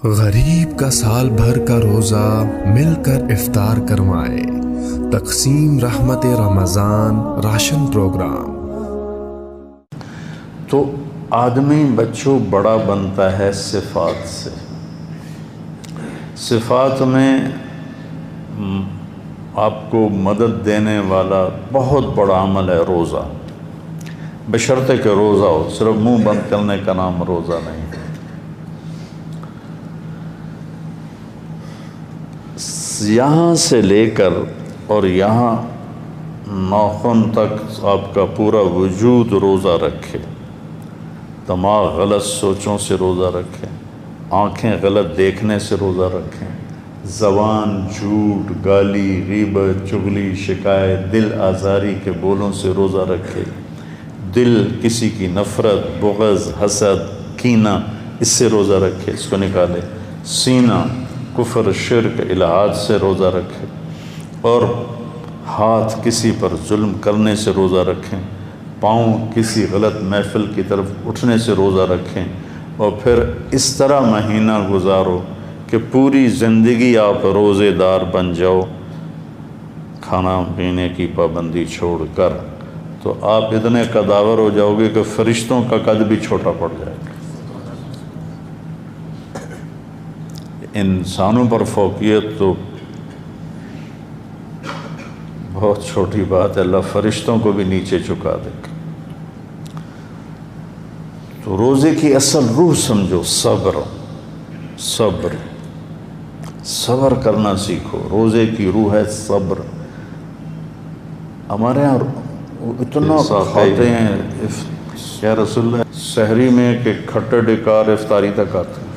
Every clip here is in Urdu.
غریب کا سال بھر کا روزہ مل کر افطار کروائے، تقسیم رحمت رمضان راشن پروگرام۔ تو آدمی بچوں بڑا بنتا ہے صفات سے۔ صفات میں آپ کو مدد دینے والا بہت بڑا عمل ہے روزہ، بشرطے کہ روزہ ہو، صرف منہ بند کرنے کا نام روزہ نہیں۔ یہاں سے لے کر اور یہاں ناخن تک آپ کا پورا وجود روزہ رکھے، دماغ غلط سوچوں سے روزہ رکھے، آنکھیں غلط دیکھنے سے روزہ رکھیں، زبان جھوٹ، گالی، غیبت، چغلی، شکایت، دل آزاری کے بولوں سے روزہ رکھے، دل کسی کی نفرت، بغض، حسد، کینہ، اس سے روزہ رکھے، اس کو نکالے، سینہ کفر، شرک، الہات سے روزہ رکھے، اور ہاتھ کسی پر ظلم کرنے سے روزہ رکھیں، پاؤں کسی غلط محفل کی طرف اٹھنے سے روزہ رکھیں، اور پھر اس طرح مہینہ گزارو کہ پوری زندگی آپ روزے دار بن جاؤ، کھانا پینے کی پابندی چھوڑ کر، تو آپ اتنے قداور ہو جاؤ گے کہ فرشتوں کا قد بھی چھوٹا پڑ جائے گا۔ انسانوں پر فوقیت تو بہت چھوٹی بات ہے، اللہ فرشتوں کو بھی نیچے چکا دے گا۔ تو روزے کی اصل روح سمجھو، صبر، صبر، صبر کرنا سیکھو۔ روزے کی روح ہے صبر۔ ہمارے یہاں اتنا کھاتے ہیں یا رسول اللہ سحری میں کہ کھٹے ڈکار افطاری تک آتے ہیں،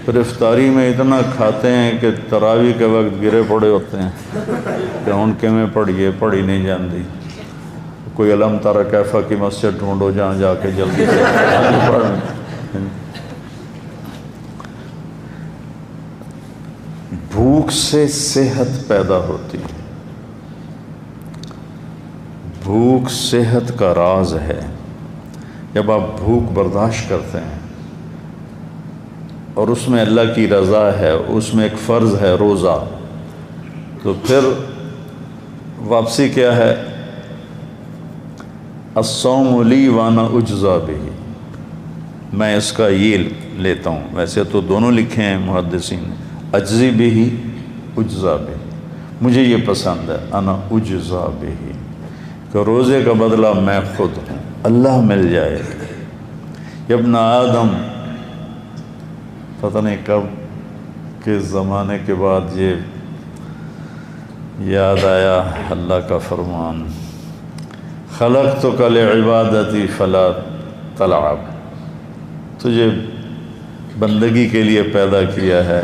پھر افطاری میں اتنا کھاتے ہیں کہ تراویح کے وقت گرے پڑے ہوتے ہیں کہ ان کے میں پڑھیے، پڑھی نہیں جاندی، کوئی علم ترى کیفا کی مسجد ڈھونڈو جہاں جا کے جلدی سے پڑھ۔ بھوک سے صحت پیدا ہوتی ہے، بھوک صحت کا راز ہے۔ جب آپ بھوک برداشت کرتے ہیں اور اس میں اللہ کی رضا ہے، اس میں ایک فرض ہے روزہ، تو پھر واپسی کیا ہے؟ الصوم لی وانا اجزا بہ، میں اس کا یہ لیتا ہوں۔ ویسے تو دونوں لکھے ہیں محدثین نے، اجزی بہ، اجزا بہ، مجھے یہ پسند ہے، انا اجزا بہ، کہ روزے کا بدلہ میں خود ہوں، اللہ مل جائے۔ ابن آدم، پتہ نہیں کب کے زمانے کے بعد یہ یاد آیا اللہ کا فرمان، خلقتک لعبادتی فلا تلعب، تجھے بندگی کے لیے پیدا کیا ہے،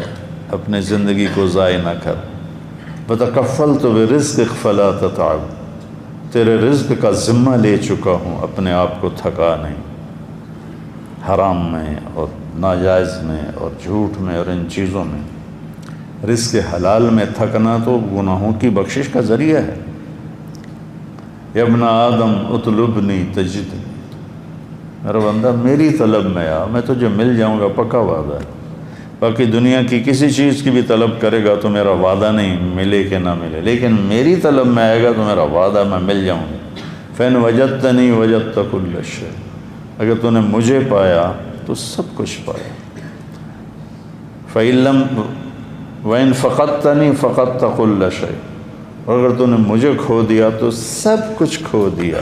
اپنے زندگی کو ضائع نہ کر۔ وتکفلت برزقک فلا تتعب، تیرے رزق کا ذمہ لے چکا ہوں، اپنے آپ کو تھکا نہیں، حرام میں اور ناجائز میں اور جھوٹ میں اور ان چیزوں میں۔ رزق حلال میں تھکنا تو گناہوں کی بخشش کا ذریعہ ہے۔ یا ابن آدم اطلبنی تجدنی، میرا بندہ میری طلب میں آ، میں تجھے مل جاؤں گا، پکا وعدہ ہے۔ باقی دنیا کی کسی چیز کی بھی طلب کرے گا تو میرا وعدہ نہیں ملے کہ نہ ملے، لیکن میری طلب میں آئے گا تو میرا وعدہ میں مل جاؤں گا۔ فَإِنْ وَجَدْتَنِي وَجَدْتَ كُلَّ شَيْءٍ، اگر تو نے مجھے پایا تو سب کچھ پایا۔ فَإِنْ لَمْ وَإِنْ فَقَدْتَنِي فَقَدْتَ كُلَّ شَيْءٍ، اور اگر تو نے مجھے کھو دیا تو سب کچھ کھو دیا۔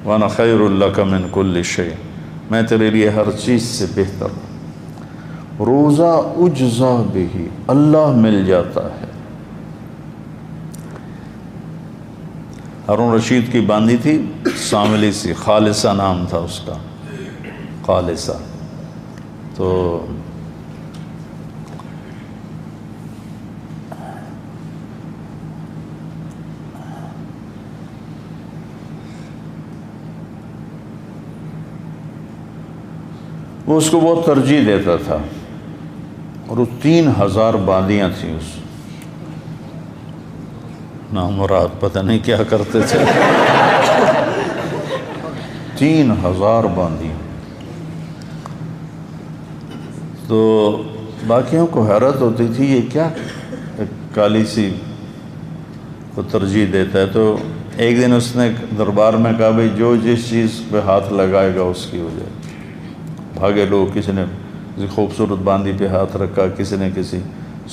وَأَنَا خَيْرٌ لَكَ مِنْ كُلِّ شَيْءٍ، میں تیرے لیے ہر چیز سے بہتر ہوں۔ روزہ اجزا بہ، اللہ مل جاتا ہے۔ ہارون رشید کی باندھی تھی سانولی سی، خالصہ نام تھا اس کا، خالصہ، تو وہ اس کو بہت ترجیح دیتا تھا، اور وہ 3000 باندیاں تھیں اس نامراد، پتہ نہیں کیا کرتے تھے، 3000 باندیاں۔ تو باقیوں کو حیرت ہوتی تھی یہ کیا کالی سی کو ترجیح دیتا ہے. تو ایک دن اس نے دربار میں کہا بھئی جو جس چیز پہ ہاتھ لگائے گا اس کی ہو جائے. بھاگے لوگ، کسی نے کسی خوبصورت باندی پہ ہاتھ رکھا، کسی نے کسی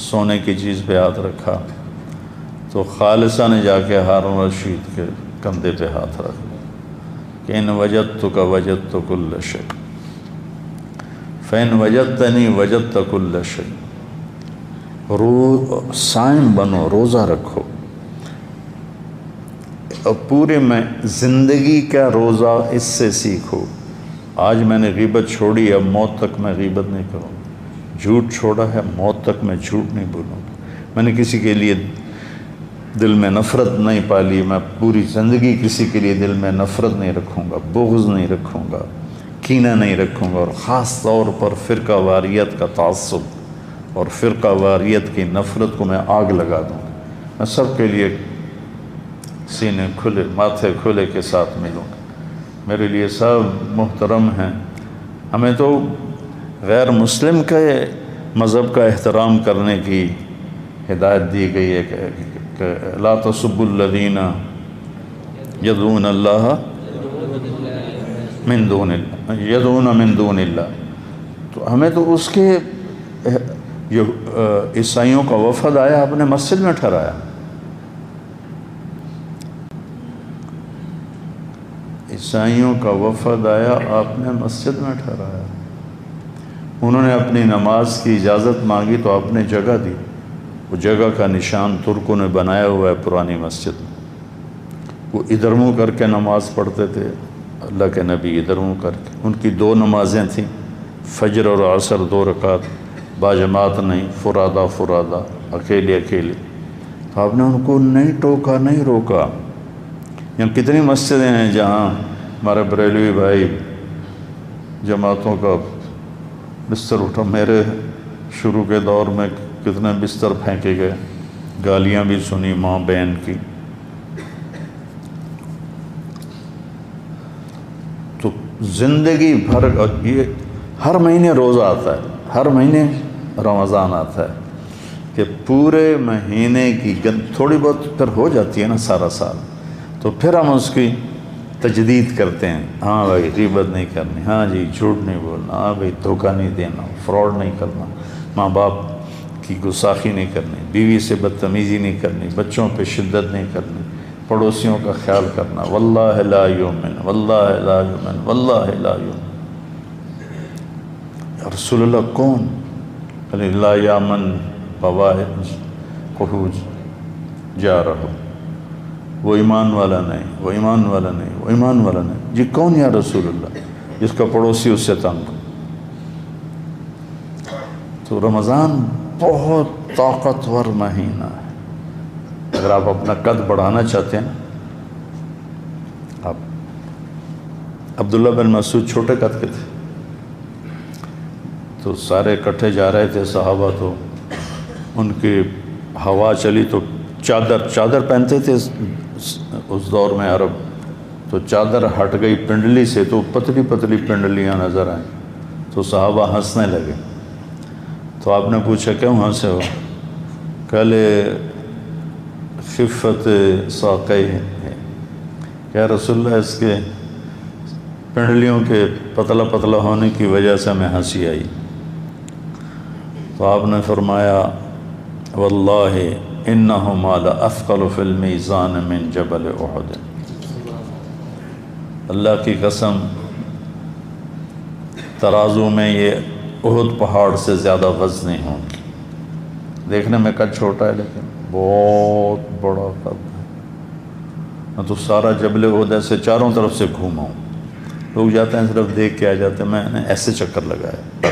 سونے کی چیز پہ ہاتھ رکھا. تو خالصہ نے جا کے ہارون رشید کے کندھے پہ ہاتھ رکھ لیا کہ ان وجدتک وجدت کل شیء فإن وجدتنی وجدت کل شیء. صائم بنو، روزہ رکھو، اور پورے میں زندگی کا روزہ اس سے سیکھو. آج میں نے غیبت چھوڑی، اب موت تک میں غیبت نہیں کروں گا. جھوٹ چھوڑا ہے، موت تک میں جھوٹ نہیں بولوں گا. میں نے کسی کے لیے دل میں نفرت نہیں پالی، میں پوری زندگی کسی کے لیے دل میں نفرت نہیں رکھوں گا، بغض نہیں رکھوں گا، کینہ نہیں رکھوں گا. اور خاص طور پر فرقہ واریت کا تعصب اور فرقہ واریت کی نفرت کو میں آگ لگا دوں گا. میں سب کے لیے سینے کھلے، ماتھے کھلے کے ساتھ ملوں گا. میرے لیے سب محترم ہیں. ہمیں تو غیر مسلم کے مذہب کا احترام کرنے کی ہدایت دی گئی ہے کہ لا تسبوا الذین یدعون اللہ من دون اللہ یدعون من دون اللہ. تو ہمیں تو اس کے جو عیسائیوں کا وفد آیا اپنے مسجد میں ٹھہرایا. عیسائیوں کا وفد آیا، آپ نے مسجد میں ٹھہرایا. انہوں نے اپنی نماز کی اجازت مانگی تو آپ نے جگہ دی. وہ جگہ کا نشان ترکوں نے بنایا ہوا ہے پرانی مسجد میں. وہ ادھر منہ کر کے نماز پڑھتے تھے، اللہ کے نبی ادھر منہ کر کے. ان کی 2 نمازیں تھیں، فجر اور عصر 2 رکعت، باجماعت نہیں، فرادہ فرادہ، اکیلے اکیلے. تو آپ نے ان کو نہیں ٹوکا، نہیں روکا. یہاں کتنی مسجدیں ہیں جہاں ہمارے بریلوی بھائی جماعتوں کا بستر اٹھا. میرے شروع کے دور میں کتنے بستر پھینکے گئے، گالیاں بھی سنی ماں بہن کی. تو زندگی بھر یہ ہر مہینے روزہ آتا ہے، ہر مہینے رمضان آتا ہے کہ پورے مہینے کی تھوڑی بہت پھر ہو جاتی ہے نا سارا سال. تو پھر ہم اس کی تجدید کرتے ہیں. ہاں بھائی غیبت نہیں کرنی، ہاں جی جھوٹ نہیں بولنا، ہاں بھائی دھوکہ نہیں دینا، فراڈ نہیں کرنا، ماں باپ کی گستاخی نہیں کرنی، بیوی سے بدتمیزی نہیں کرنی، بچوں پہ شدت نہیں کرنی، پڑوسیوں کا خیال کرنا. واللہ لا یؤمن، واللہ لا یؤمن، واللہ لا یؤمن. رسول اللہ کون؟ لا یامن بوائقہ جارہ. وہ ایمان والا نہیں، وہ ایمان والا نہیں، وہ ایمان والا نہیں. جی کون یا رسول اللہ؟ جس کا پڑوسی اس سے تنگ. تو رمضان بہت طاقتور مہینہ ہے. اگر آپ اپنا قد بڑھانا چاہتے ہیں، آپ عبداللہ بن مسعود چھوٹے قد کے تھے، تو سارے اکٹھے جا رہے تھے صحابہ. تو ان کی ہوا چلی تو چادر پہنتے تھے اس دور میں عرب. تو چادر ہٹ گئی پنڈلی سے تو پتلی پتلی پنڈلیاں نظر آئیں. تو صحابہ ہنسنے لگے. تو آپ نے پوچھا کیوں ہنسے ہو؟ کہلے خفت ساقی ہے. کیا رسول اللہ اس کے پنڈلیوں کے پتلا پتلا ہونے کی وجہ سے ہمیں ہنسی آئی. تو آپ نے فرمایا واللہ انہما لأثقل فی المیزان من جبل احد. اللہ کی قسم ترازو میں یہ احد پہاڑ سے زیادہ وزنی ہوں گی. دیکھنے میں قد چھوٹا ہے لیکن بہت بڑا قد ہے. میں تو سارا جبل احد ایسے چاروں طرف سے گھوما ہوں. لوگ جاتے ہیں صرف دیکھ کے آ جاتے ہیں، میں نے ایسے چکر لگایا.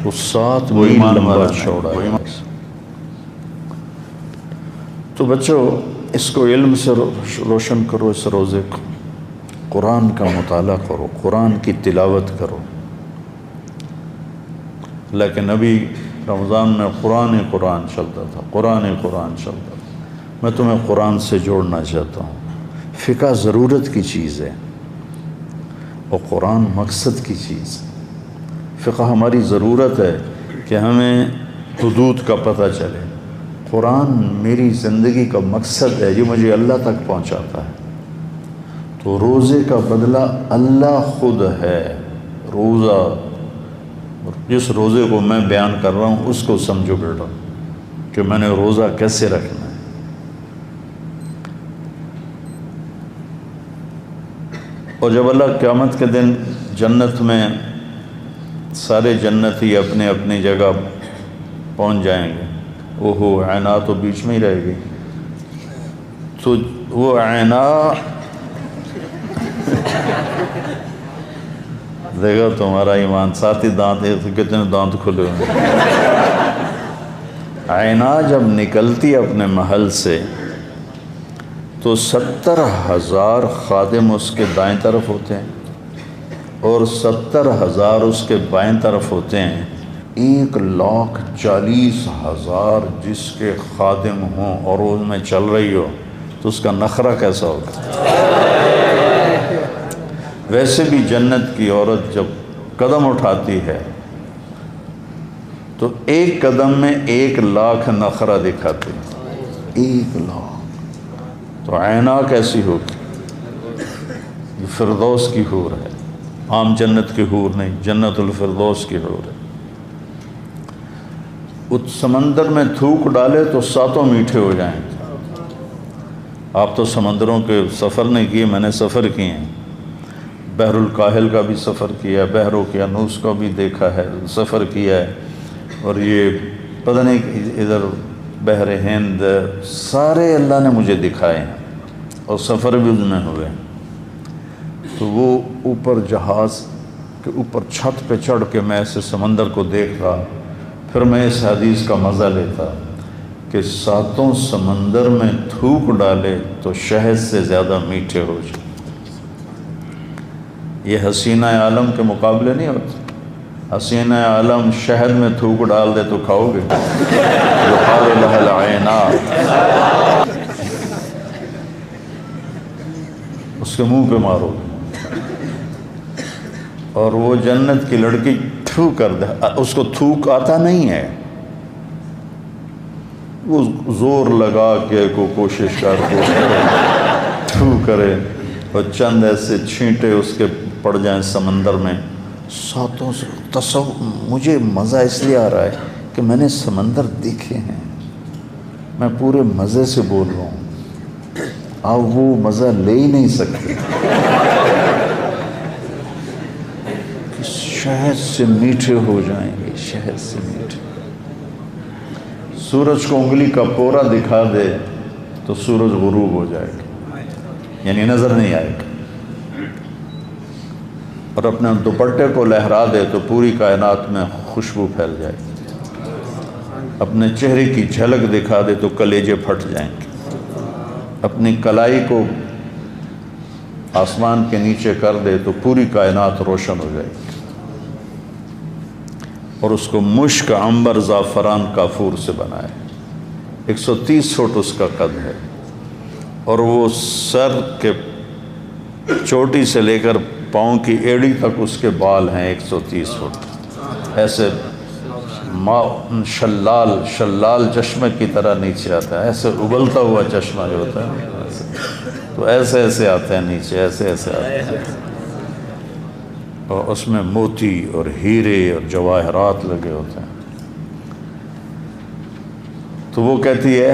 وہ 7 میل لمبا چوڑا ہے. تو بچوں اس کو علم سے روشن کرو. اس روزے کو قرآن کا مطالعہ کرو، قرآن کی تلاوت کرو. لیکن نبی رمضان میں قرآن چلتا تھا، قرآن چلتا تھا. میں تمہیں قرآن سے جوڑنا چاہتا ہوں. فقہ ضرورت کی چیز ہے اور قرآن مقصد کی چیز ہے. فقہ ہماری ضرورت ہے کہ ہمیں حدود کا پتہ چلے۔ قرآن میری زندگی کا مقصد ہے، یہ مجھے اللہ تک پہنچاتا ہے۔ تو روزے کا بدلہ اللہ خود ہے۔ روزہ، جس روزے کو میں بیان کر رہا ہوں اس کو سمجھو بیٹا کہ میں نے روزہ کیسے رکھنا ہے۔ اور جب اللہ قیامت کے دن جنت میں سارے جنتی اپنے اپنی جگہ پہنچ جائیں گے، اوہو عینا تو بیچ میں ہی رہے گی، تو وہ عینا دیکھو تمہارا ایمان، ساتھ ہی دانت کتنے دانت کھلے ہوئے ہیں۔ عینا جب نکلتی اپنے محل سے تو 70,000 خادم اس کے دائیں طرف ہوتے ہیں اور 70,000 اس کے بائیں طرف ہوتے ہیں۔ 1,40,000 جس کے خادم ہوں اور روز میں چل رہی ہو تو اس کا نخرہ کیسا ہوگا؟ ویسے بھی جنت کی عورت جب قدم اٹھاتی ہے تو ایک قدم میں 1,00,000 نخرہ دکھاتی ہے، 1,00,000۔ تو عینا کیسی ہوگی؟ یہ فردوس کی حور ہے، عام جنت کی حور نہیں، جنت الفردوس کی حور ہے۔ اس سمندر میں تھوک ڈالے تو 7 میٹھے ہو جائیں گے۔ آپ تو سمندروں کے سفر نہیں کیے، میں نے سفر کیے ہیں، بحر الکاہل کا بھی سفر کیا ہے، بحر اوقیانوس کا بھی دیکھا ہے، سفر کیا ہے، اور یہ پتہ نہیں ادھر بحر ہند، سارے اللہ نے مجھے دکھائے ہیں اور سفر بھی اس میں ہوئے۔ تو وہ اوپر جہاز کے اوپر چھت پہ چڑھ کے میں ایسے سمندر کو دیکھ رہا، پھر میں اس حدیث کا مزہ لیتا کہ 7 سمندر میں تھوک ڈالے تو شہد سے زیادہ میٹھے ہو جائے۔ یہ حسینہ عالم کے مقابلے نہیں ہوتے۔ حسینہ عالم شہد میں تھوک ڈال دے تو کھاؤ گے؟ یقال لها العینات، اس کے منہ پہ مارو گے۔ اور وہ جنت کی لڑکی تھوک کر دے، اس کو تھوک آتا نہیں ہے، وہ زور لگا کے کوشش کر تھوک کرے اور چند ایسے چھینٹے اس کے پڑ جائیں سمندر میں۔ 7 سے مجھے مزہ اس لیے آ رہا ہے کہ میں نے سمندر دیکھے ہیں، میں پورے مزے سے بول رہا ہوں، آپ وہ مزہ لے ہی نہیں سکتے۔ شہد سے میٹھے ہو جائیں گے، شہد سے میٹھے۔ سورج کو انگلی کا پورا دکھا دے تو سورج غروب ہو جائے گا، یعنی نظر نہیں آئے گا، اور اپنے دوپٹے کو لہرا دے تو پوری کائنات میں خوشبو پھیل جائے گی، اپنے چہرے کی جھلک دکھا دے تو کلیجے پھٹ جائیں گے، اپنی کلائی کو آسمان کے نیچے کر دے تو پوری کائنات روشن ہو جائے گی، اور اس کو مشک، عنبر، زعفران، کافور سے بنائے۔ 130 فٹ اس کا قد ہے، اور وہ سر کے چوٹی سے لے کر پاؤں کی ایڑی تک اس کے بال ہیں 130 فٹ، ایسے شلال چشمے کی طرح نیچے آتا ہے، ایسے ابلتا ہوا چشمہ جو ہوتا ہے تو ایسے ایسے آتے ہیں نیچے، ایسے ایسے آتے ہیں، اور اس میں موتی اور ہیرے اور جواہرات لگے ہوتے ہیں۔ تو وہ کہتی ہے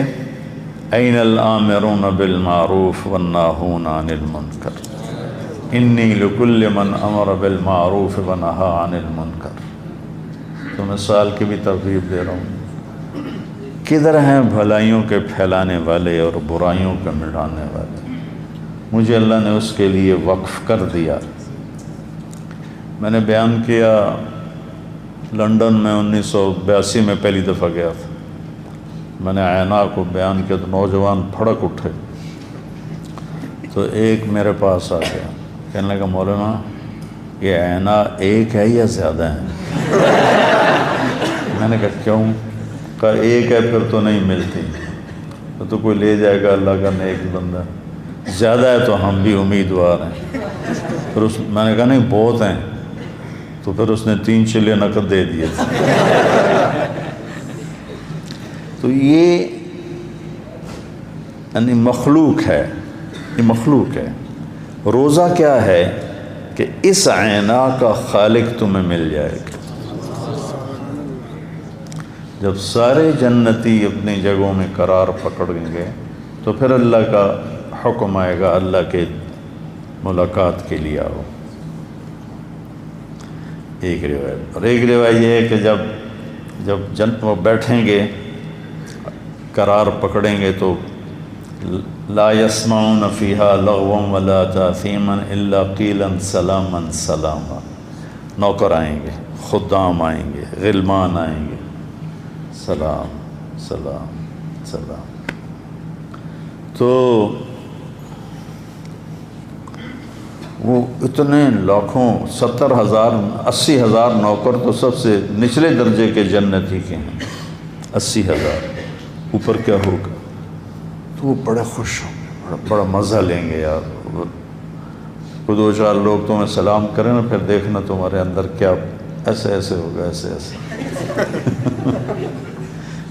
این الآمرون بالمعروف والناہون عن المنکر انی لکل من امر بالمعروف ونہا عن المنکر۔ تو مثال کی بھی ترغیب دے رہا ہوں، کدھر ہیں بھلائیوں کے پھیلانے والے اور برائیوں کے مٹانے والے؟ مجھے اللہ نے اس کے لیے وقف کر دیا۔ میں نے بیان کیا لنڈن میں 1982 میں پہلی دفعہ گیا تھا، میں نے عینا کو بیان کیا تو نوجوان پھڑک اٹھے، تو ایک میرے پاس آ گیا، کہنے لگا مولانا یہ عینا ایک ہے یا زیادہ ہیں؟ میں نے کہا کیوں؟ کہا ایک ہے پھر تو نہیں ملتی، تو کوئی لے جائے گا اللہ کا نیک بندہ، زیادہ ہے تو ہم بھی امیدوار ہیں۔ پھر میں نے کہا نہیں بہت ہیں، تو پھر اس نے 3 چلے نقد دے دیے تھے۔ تو یہ یعنی مخلوق ہے، یہ مخلوق ہے۔ روزہ کیا ہے کہ اس عینا کا خالق تمہیں مل جائے گا۔ جب سارے جنتی اپنی جگہوں میں قرار پکڑیں گے تو پھر اللہ کا حکم آئے گا، اللہ کے ملاقات کے لیے آؤ۔ ایک روایت، اور ایک روایت یہ ہے کہ جب وہ بیٹھیں گے قرار پکڑیں گے تو لا يسمعون فيها لغوا ولا تاثیما الا قیلا سلاما سلاما، نوکر آئیں گے، خدام آئیں گے، غلمان آئیں گے، سلام سلام سلام۔ تو وہ اتنے لاکھوں 70,000 80,000 نوکر تو سب سے نچلے درجے کے جنتی کے ہیں، 80,000، اوپر کیا ہوگا؟ تو وہ بڑے خوش ہوں گے، بڑا مزہ لیں گے یار۔ کوئی 2-4 لوگ تمہیں سلام کریں نا، پھر دیکھنا تمہارے اندر کیا ایسے ایسے ہوگا، ایسے ایسے۔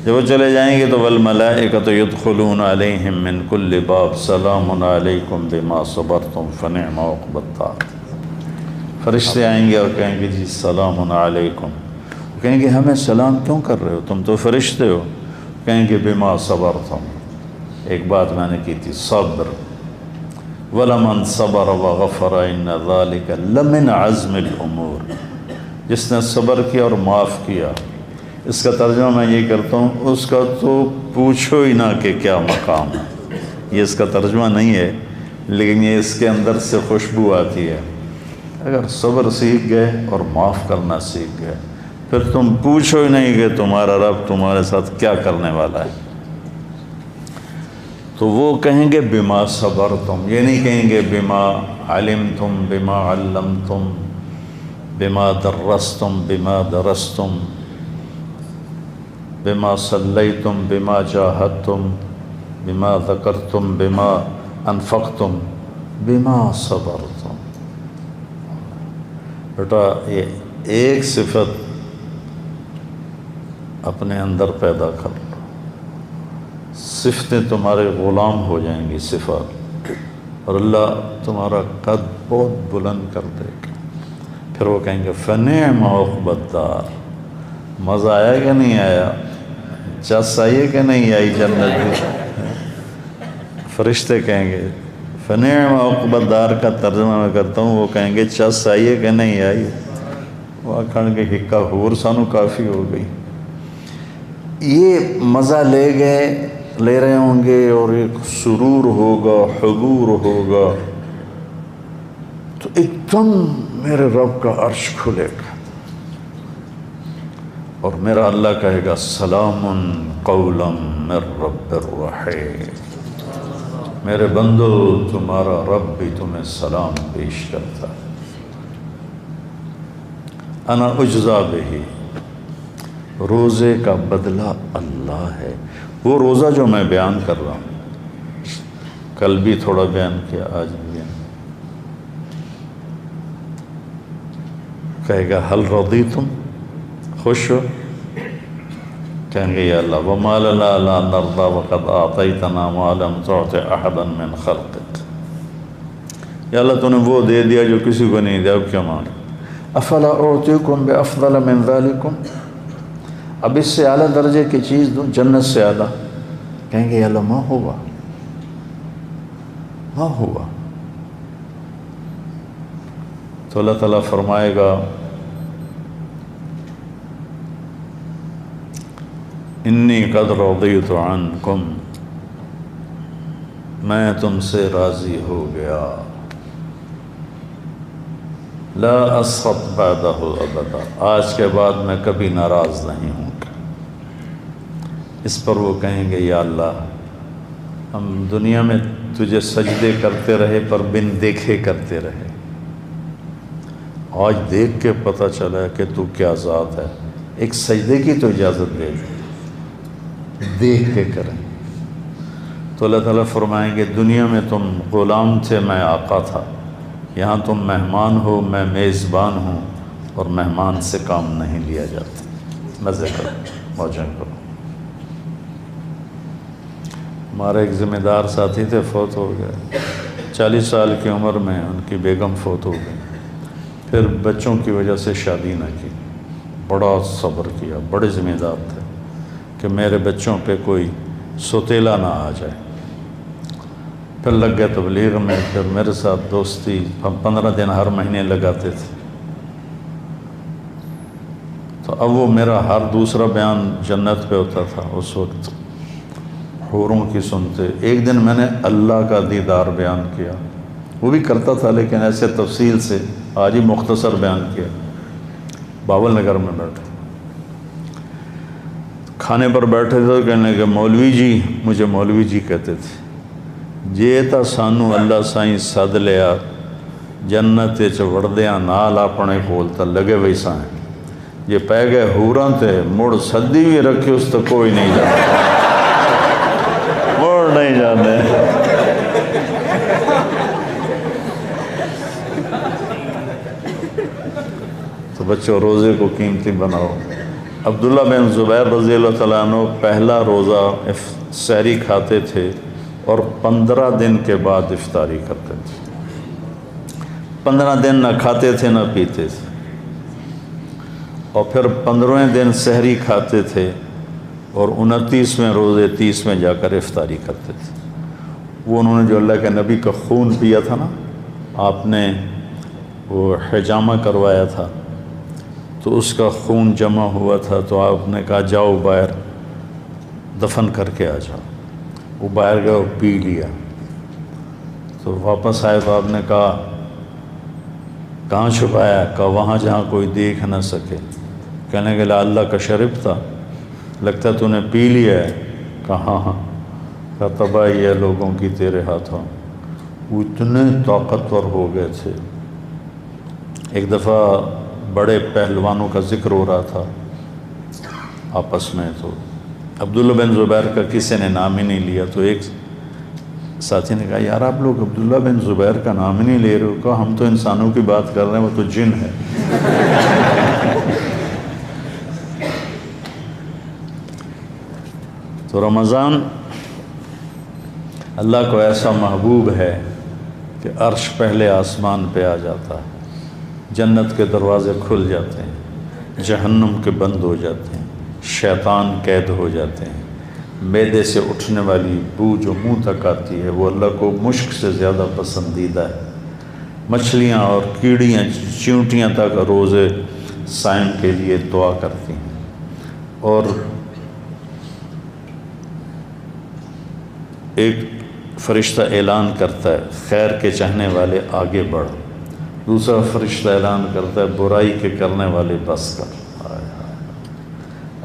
جب وہ چلے جائیں گے تو والملائکۃ یدخلون علیہم من کل باب سلام علیکم بما صبرتم فنعم عقبی الدار۔ فرشتے آئیں گے اور کہیں گے جی سلام علیکم، کہیں گے ہمیں سلام کیوں کر رہے ہو، تم تو فرشتے ہو۔ کہیں گے بما صبرتم، ایک بات میں نے کی تھی، صبر، وَلَمَنْ صَبَرَ وَغَفَرَ إِنَّ ذَلِكَ لَمِنْ عَزْمِ الْأُمُورِ، جس نے صبر کیا اور معاف کیا۔ اس کا ترجمہ میں یہ کرتا ہوں، اس کا تو پوچھو ہی نہ کہ کیا مقام ہے۔ یہ اس کا ترجمہ نہیں ہے، لیکن یہ اس کے اندر سے خوشبو آتی ہے۔ اگر صبر سیکھ گئے اور معاف کرنا سیکھ گئے، پھر تم پوچھو ہی نہیں کہ تمہارا رب تمہارے ساتھ کیا کرنے والا ہے۔ تو وہ کہیں گے بما صبرتم، یہ نہیں کہیں گے بما علمتم، بما علمتم، بما درستم، بما درستم، بما صلیتم، بما جاہدتم، بما ذکرتم، بما انفقتم، بما صبرتم۔ بیٹا یہ ایک صفت اپنے اندر پیدا کر لو، صفتیں تمہارے غلام ہو جائیں گی صفات، اور اللہ تمہارا قد بہت بلند کر دے گا۔ پھر وہ کہیں گے فنعم عقبی الدار، مزہ آیا کہ نہیں آیا، چس آئی کہ نہیں آئی جنت میں۔ فرشتے کہیں گے فنعم عقبی الدار کا ترجمہ میں کرتا ہوں، وہ کہیں گے چس آئی کہ نہیں آئی، وہ کہیں گے ہکا ہور سانو کافی ہو گئی۔ یہ مزہ لے رہے ہوں گے، اور ایک سرور ہوگا، حضور ہوگا، تو ایک دم میرے رب کا عرش کھلے گا، اور میرا اللہ کہے گا سلام قولا من رب الرحیم، میرے بندو تمہارا رب بھی تمہیں سلام پیش کرتا ہے۔ انا اجزا بہی، روزے کا بدلہ اللہ ہے۔ وہ روزہ جو میں بیان کر رہا ہوں، کل بھی تھوڑا بیان کیا، آج بھی بیان، کہے گا حل رضیتم، خوش ہو؟ کہیں گے یا اللہ وما لنا لا نرضى وقد اعطیتنا ما لم تعط احدا من خلقک، یا اللہ تو نے وہ دے دیا جو کسی کو نہیں دیا، اب کیا مانگے؟ افلا اعطیکم بافضل من ذلکم، اب اس سے اعلیٰ درجے کی چیز دوں، جنت سے اعلیٰ؟ کہیں گے یا اللہ ما ہوا، ما ہوا؟ تو اللہ تعالیٰ فرمائے گا انی قد رضیت عنکم، میں تم سے راضی ہو گیا، لا اسخط بعدہ ابدا، آج کے بعد میں کبھی ناراض نہیں ہوں گا۔ اس پر وہ کہیں گے یا اللہ ہم دنیا میں تجھے سجدے کرتے رہے پر بن دیکھے کرتے رہے، آج دیکھ کے پتہ چلا کہ تو کیا ذات ہے، ایک سجدے کی تو اجازت دے دے، دیکھ کے کریں۔ تو اللہ تعالیٰ فرمائیں گے دنیا میں تم غلام تھے، میں آقا تھا، یہاں تم مہمان ہو، میں میزبان ہوں، اور مہمان سے کام نہیں لیا جاتا، مزے کرو، موجیں کرو۔ ہمارے ایک ذمہ دار ساتھی تھے، فوت ہو گئے 40 سال کی عمر میں، ان کی بیگم فوت ہو گئی، پھر بچوں کی وجہ سے شادی نہ کی، بڑا صبر کیا، بڑے ذمہ دار تھے کہ میرے بچوں پہ کوئی سوتیلا نہ آ جائے، پھر لگ گئے تبلیغ میں، پھر میرے ساتھ دوستی، ہم 15 دن ہر مہینے لگاتے تھے، تو اب وہ میرا ہر دوسرا بیان جنت پہ ہوتا تھا، اس وقت حوروں کی سنتے۔ ایک دن میں نے اللہ کا دیدار بیان کیا، وہ بھی کرتا تھا لیکن ایسے تفصیل سے، آج ہی مختصر بیان کیا، باول نگر میں بیٹھے، کھانے پر بیٹھے تھے، کہنے کہ مولوی جی، مجھے مولوی جی کہتے تھے، جے تا سانو اللہ سائیں سد لیا جنت چ وڑدیاں نال اپنے کول تا لگے ویسا ہیں، یہ پہ گئے حوراں تے مڑ سدی بھی رکھے اس تو کوئی نہیں جاتا، مڑ نہیں جانے۔ تو بچوں روزے کو قیمتی بناؤ۔ عبداللہ بن زبیر رضی اللہ تعالیٰ عنہ پہلا روزہ سحری کھاتے تھے اور 15 دن کے بعد افطاری کرتے تھے، 15 دن نہ کھاتے تھے نہ پیتے تھے، اور پھر 15ویں دن سحری کھاتے تھے اور 29ویں روزے 30 میں جا کر افطاری کرتے تھے۔ وہ انہوں نے جو اللہ کے نبی کا خون پیا تھا نا، آپ نے وہ حجامہ کروایا تھا، تو اس کا خون جمع ہوا تھا، تو آپ نے کہا جاؤ باہر دفن کر کے آ جاؤ، وہ باہر گئے اور پی لیا، تو واپس آئے تو آپ نے کہا کہاں چھپایا؟ کہا وہاں جہاں کوئی دیکھ نہ سکے۔ کہنے کے اللہ کا شرب تھا، لگتا تو نے پی لیا ہے؟ کہا ہاں ہاں۔ کہا تباہی ہے لوگوں کی تیرے ہاتھوں، وہ اتنے طاقتور ہو گئے تھے۔ ایک دفعہ بڑے پہلوانوں کا ذکر ہو رہا تھا آپس میں، تو عبداللہ بن زبیر کا کسی نے نام ہی نہیں لیا، تو ایک ساتھی نے کہا یار آپ لوگ عبداللہ بن زبیر کا نام ہی نہیں لے رہے ہو؟ کہا ہم تو انسانوں کی بات کر رہے ہیں، وہ تو جن ہے۔ تو رمضان اللہ کو ایسا محبوب ہے کہ عرش پہلے آسمان پہ آ جاتا ہے، جنت کے دروازے کھل جاتے ہیں، جہنم کے بند ہو جاتے ہیں، شیطان قید ہو جاتے ہیں، معدے سے اٹھنے والی بو جو منہ تک آتی ہے وہ اللہ کو مشک سے زیادہ پسندیدہ ہے، مچھلیاں اور کیڑیاں چیونٹیاں تک روزے صائم کے لیے دعا کرتی ہیں، اور ایک فرشتہ اعلان کرتا ہے خیر کے چاہنے والے آگے بڑھ، دوسرا فرشتہ اعلان کرتا ہے برائی کے کرنے والے بس کر۔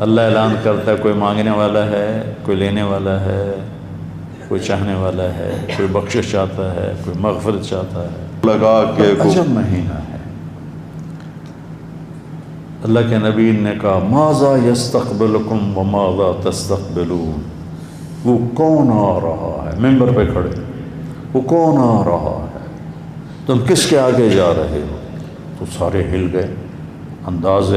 اللہ اعلان کرتا ہے کوئی مانگنے والا ہے، کوئی لینے والا ہے، کوئی چاہنے والا ہے، کوئی بخشش چاہتا ہے، کوئی مغفرت چاہتا ہے، لگا کے عجب مہینہ ہے۔ اللہ کے نبی نے کہا ماذا یستقبلکم وماذا تستقبلون، وہ کون آ رہا ہے؟ ممبر پہ کھڑے، وہ کون آ رہا ہے؟ تم کس کے آگے جا رہے ہو؟ تو سارے ہل گئے، انداز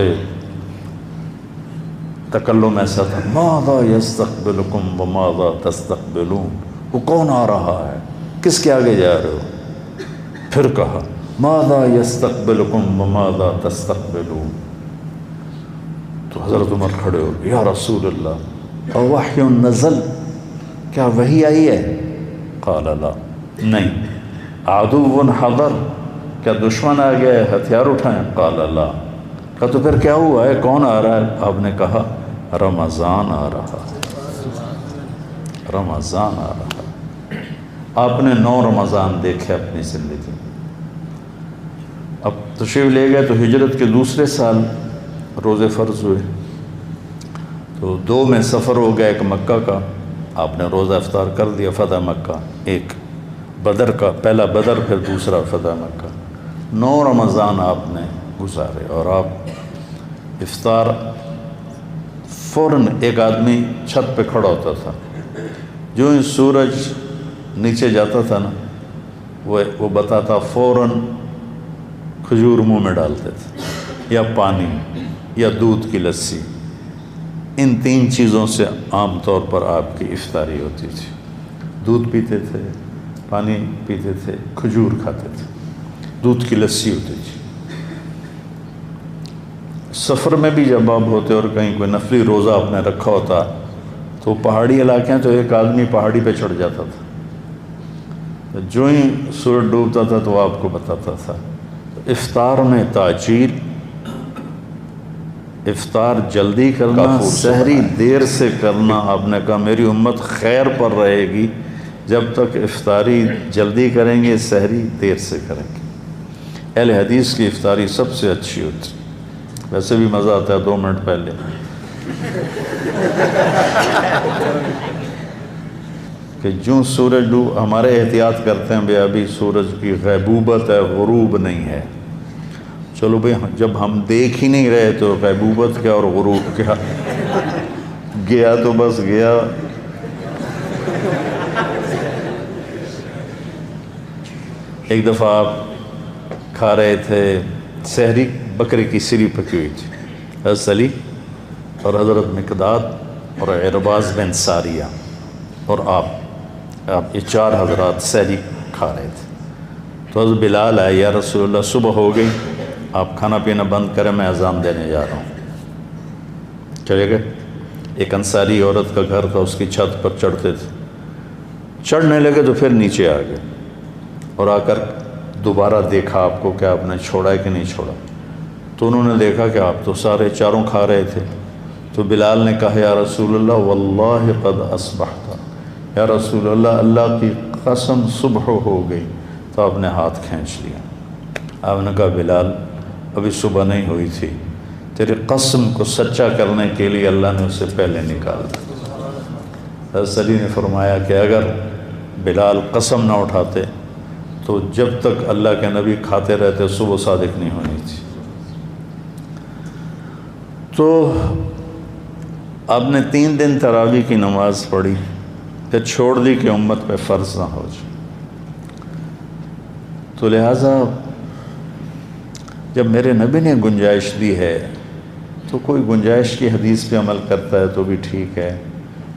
تکلم ایسا تھا، ماذا یستقبلکم وماذا تستقبلون، وہ کون آ رہا ہے؟ کس کے آگے جا رہے ہو؟ پھر کہا ماذا یستقبلکم وماذا تستقبلون، تو حضرت عمر کھڑے ہو یا رسول اللہ اوحی نزل، کیا وحی آئی ہے؟ قال لا، نہیں۔ عدو حضر، کیا دشمن آ گیا ہے ہتھیار اٹھائیں؟ قال لا۔ کہا تو پھر کیا ہوا ہے، کون آ رہا ہے؟ آپ نے کہا رمضان آ رہا ہے، رمضان آ رہا ہے۔ آپ نے 9 رمضان دیکھے اپنی زندگی میں۔ اب تشریف لے گئے تو ہجرت کے دوسرے سال روزے فرض ہوئے، تو 2 میں سفر ہو گیا، ایک مکہ کا، آپ نے روزہ افطار کر دیا، فتح مکہ، ایک بدر کا، پہلا بدر پھر دوسرا فتح مکہ۔ 9 رمضان آپ نے گزارے، اور آپ افطار فوراً، ایک آدمی چھت پہ کھڑا ہوتا تھا، جو ہی سورج نیچے جاتا تھا نا، وہ بتاتا فوراً کھجور منہ میں ڈالتے تھے، یا پانی یا دودھ کی لسی، ان 3 چیزوں سے عام طور پر آپ کی افطاری ہوتی تھی۔ دودھ پیتے تھے، پانی پیتے تھے، کھجور کھاتے تھے، دودھ کی لسی ہوتی تھی۔ سفر میں بھی جب آپ ہوتے اور کہیں کوئی نفلی روزہ آپ نے رکھا ہوتا تو پہاڑی علاقے ہیں تو ایک آدمی پہاڑی پہ چڑھ جاتا تھا، جو ہی سورج ڈوبتا تھا تو وہ آپ کو بتاتا تھا۔ افطار میں تاجیل، افطار جلدی کرنا، سحری دیر سے کرنا۔ آپ نے کہا میری امت خیر پر رہے گی جب تک افطاری جلدی کریں گے، سحری دیر سے کریں گے۔ اہل حدیث کی افطاری سب سے اچھی ہوتی، ویسے بھی مزہ آتا ہے 2 منٹ پہلے۔ کہ جو سورج ڈوب، ہمارے احتیاط کرتے ہیں بھئی ابھی سورج کی غیبوبت ہے، غروب نہیں ہے۔ چلو بھئی جب ہم دیکھ ہی نہیں رہے تو غیبوبت کیا اور غروب کیا، گیا تو بس گیا۔ ایک دفعہ آپ کھا رہے تھے سحری، بکرے کی سری پکی ہوئی تھی، حضرت علی اور حضرت مقداد اور عرباض بن ساریہ اور آپ یہ 4 حضرات سحری کھا رہے تھے۔ تو حضرت بلال آئے، یا رسول اللہ صبح ہو گئی، آپ کھانا پینا بند کریں، میں اذان دینے جا رہا ہوں۔ چلے گئے۔ ایک انصاری عورت کا گھر تھا، اس کی چھت پر چڑھتے تھے، چڑھنے لگے تو پھر نیچے آ گئے اور آ کر دوبارہ دیکھا آپ کو کہ آپ نے چھوڑا ہے کہ نہیں چھوڑا۔ تو انہوں نے دیکھا کہ آپ تو سارے 4 کھا رہے تھے۔ تو بلال نے کہا یا رسول اللہ واللہ قد اصبحت، یا رسول اللہ اللہ کی قسم صبح ہو گئی۔ تو آپ نے ہاتھ کھینچ لیا، آپ نے کہا بلال ابھی صبح نہیں ہوئی تھی، تیرے قسم کو سچا کرنے کے لیے اللہ نے اسے پہلے نکال دیا۔ حضرت علی نے فرمایا کہ اگر بلال قسم نہ اٹھاتے تو جب تک اللہ کے نبی کھاتے رہتے صبح صادق نہیں ہونی تھی۔ تو آپ نے 3 دن تراویح کی نماز پڑھی، پھر چھوڑ دی کہ امت پہ فرض نہ ہو جائے۔ تو لہٰذا جب میرے نبی نے گنجائش دی ہے تو کوئی گنجائش کی حدیث پہ عمل کرتا ہے تو بھی ٹھیک ہے،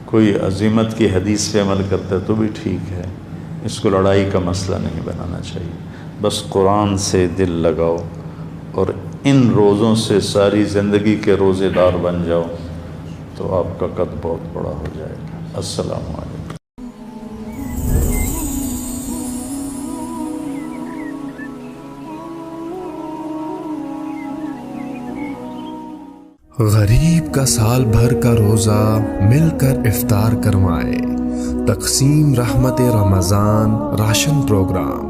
کوئی عزیمت کی حدیث پہ عمل کرتا ہے تو بھی ٹھیک ہے، اس کو لڑائی کا مسئلہ نہیں بنانا چاہیے۔ بس قرآن سے دل لگاؤ اور ان روزوں سے ساری زندگی کے روزے دار بن جاؤ تو آپ کا قد بہت بڑا ہو جائے گا۔ السلام علیکم۔ غریب کا سال بھر کا روزہ مل کر افطار کروائے، تقسیم رحمت رمضان راشن پروگرام۔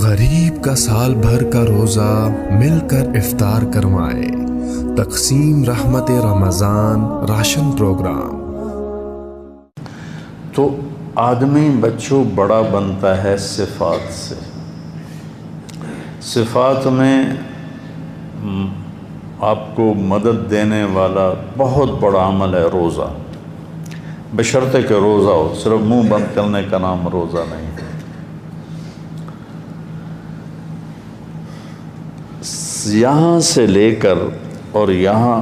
غریب کا سال بھر کا روزہ مل کر افطار کروائے، تقسیم رحمت رمضان راشن پروگرام۔ تو آدمی بچوں بڑا بنتا ہے صفات سے۔ صفات میں آپ کو مدد دینے والا بہت بڑا عمل ہے روزہ، بشرطے کہ روزہ ہو، صرف منہ بند کرنے کا نام روزہ نہیں ہے۔ یہاں سے لے کر اور یہاں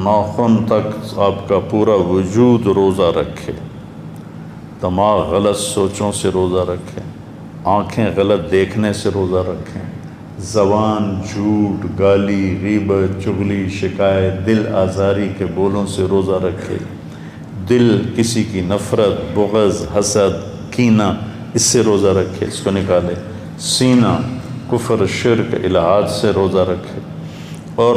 ناخن تک آپ کا پورا وجود روزہ رکھے، دماغ غلط سوچوں سے روزہ رکھیں، آنکھیں غلط دیکھنے سے روزہ رکھیں، زبان جھوٹ، گالی، غیبت، چغلی، شکایت، دل آزاری کے بولوں سے روزہ رکھے، دل کسی کی نفرت، بغض، حسد، کینہ، اس سے روزہ رکھے، اس کو نکالے، سینہ کفر، شرک، الہات سے روزہ رکھے، اور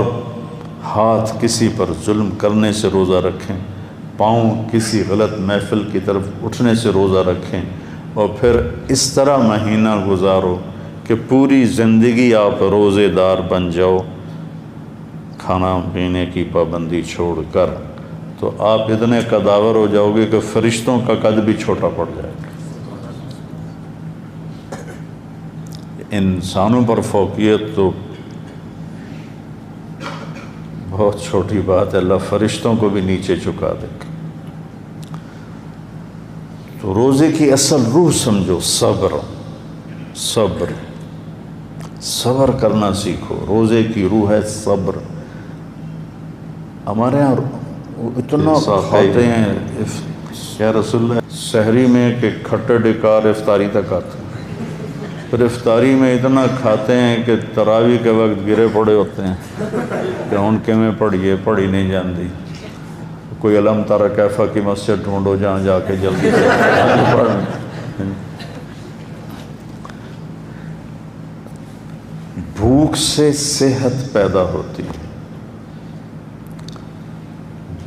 ہاتھ کسی پر ظلم کرنے سے روزہ رکھیں، پاؤں کسی غلط محفل کی طرف اٹھنے سے روزہ رکھیں، اور پھر اس طرح مہینہ گزارو کہ پوری زندگی آپ روزے دار بن جاؤ، کھانا پینے کی پابندی چھوڑ کر، تو آپ اتنے قداور ہو جاؤ گے کہ فرشتوں کا قد بھی چھوٹا پڑ جائے گا۔ انسانوں پر فوقیت تو بہت چھوٹی بات ہے، اللہ فرشتوں کو بھی نیچے چکا دے گا۔ تو روزے کی اصل روح سمجھو، صبر، صبر، صبر کرنا سیکھو. روزے کی روح ہے صبر. ہمارے یہاں اتنا کھاتے ہیں یا رسول اللہ سحری میں کہ کھٹے ڈکار افطاری تک آتے ہیں. پھر افطاری میں اتنا کھاتے ہیں کہ تراویح کے وقت گرے پڑے ہوتے ہیں کہ ان کے میں پڑھی نہیں جاندی. کوئی علم تارا کیفا کی مسجد ڈھونڈو جہاں جا کے جلدی سے پڑھ. بھوک سے صحت پیدا ہوتی ہے.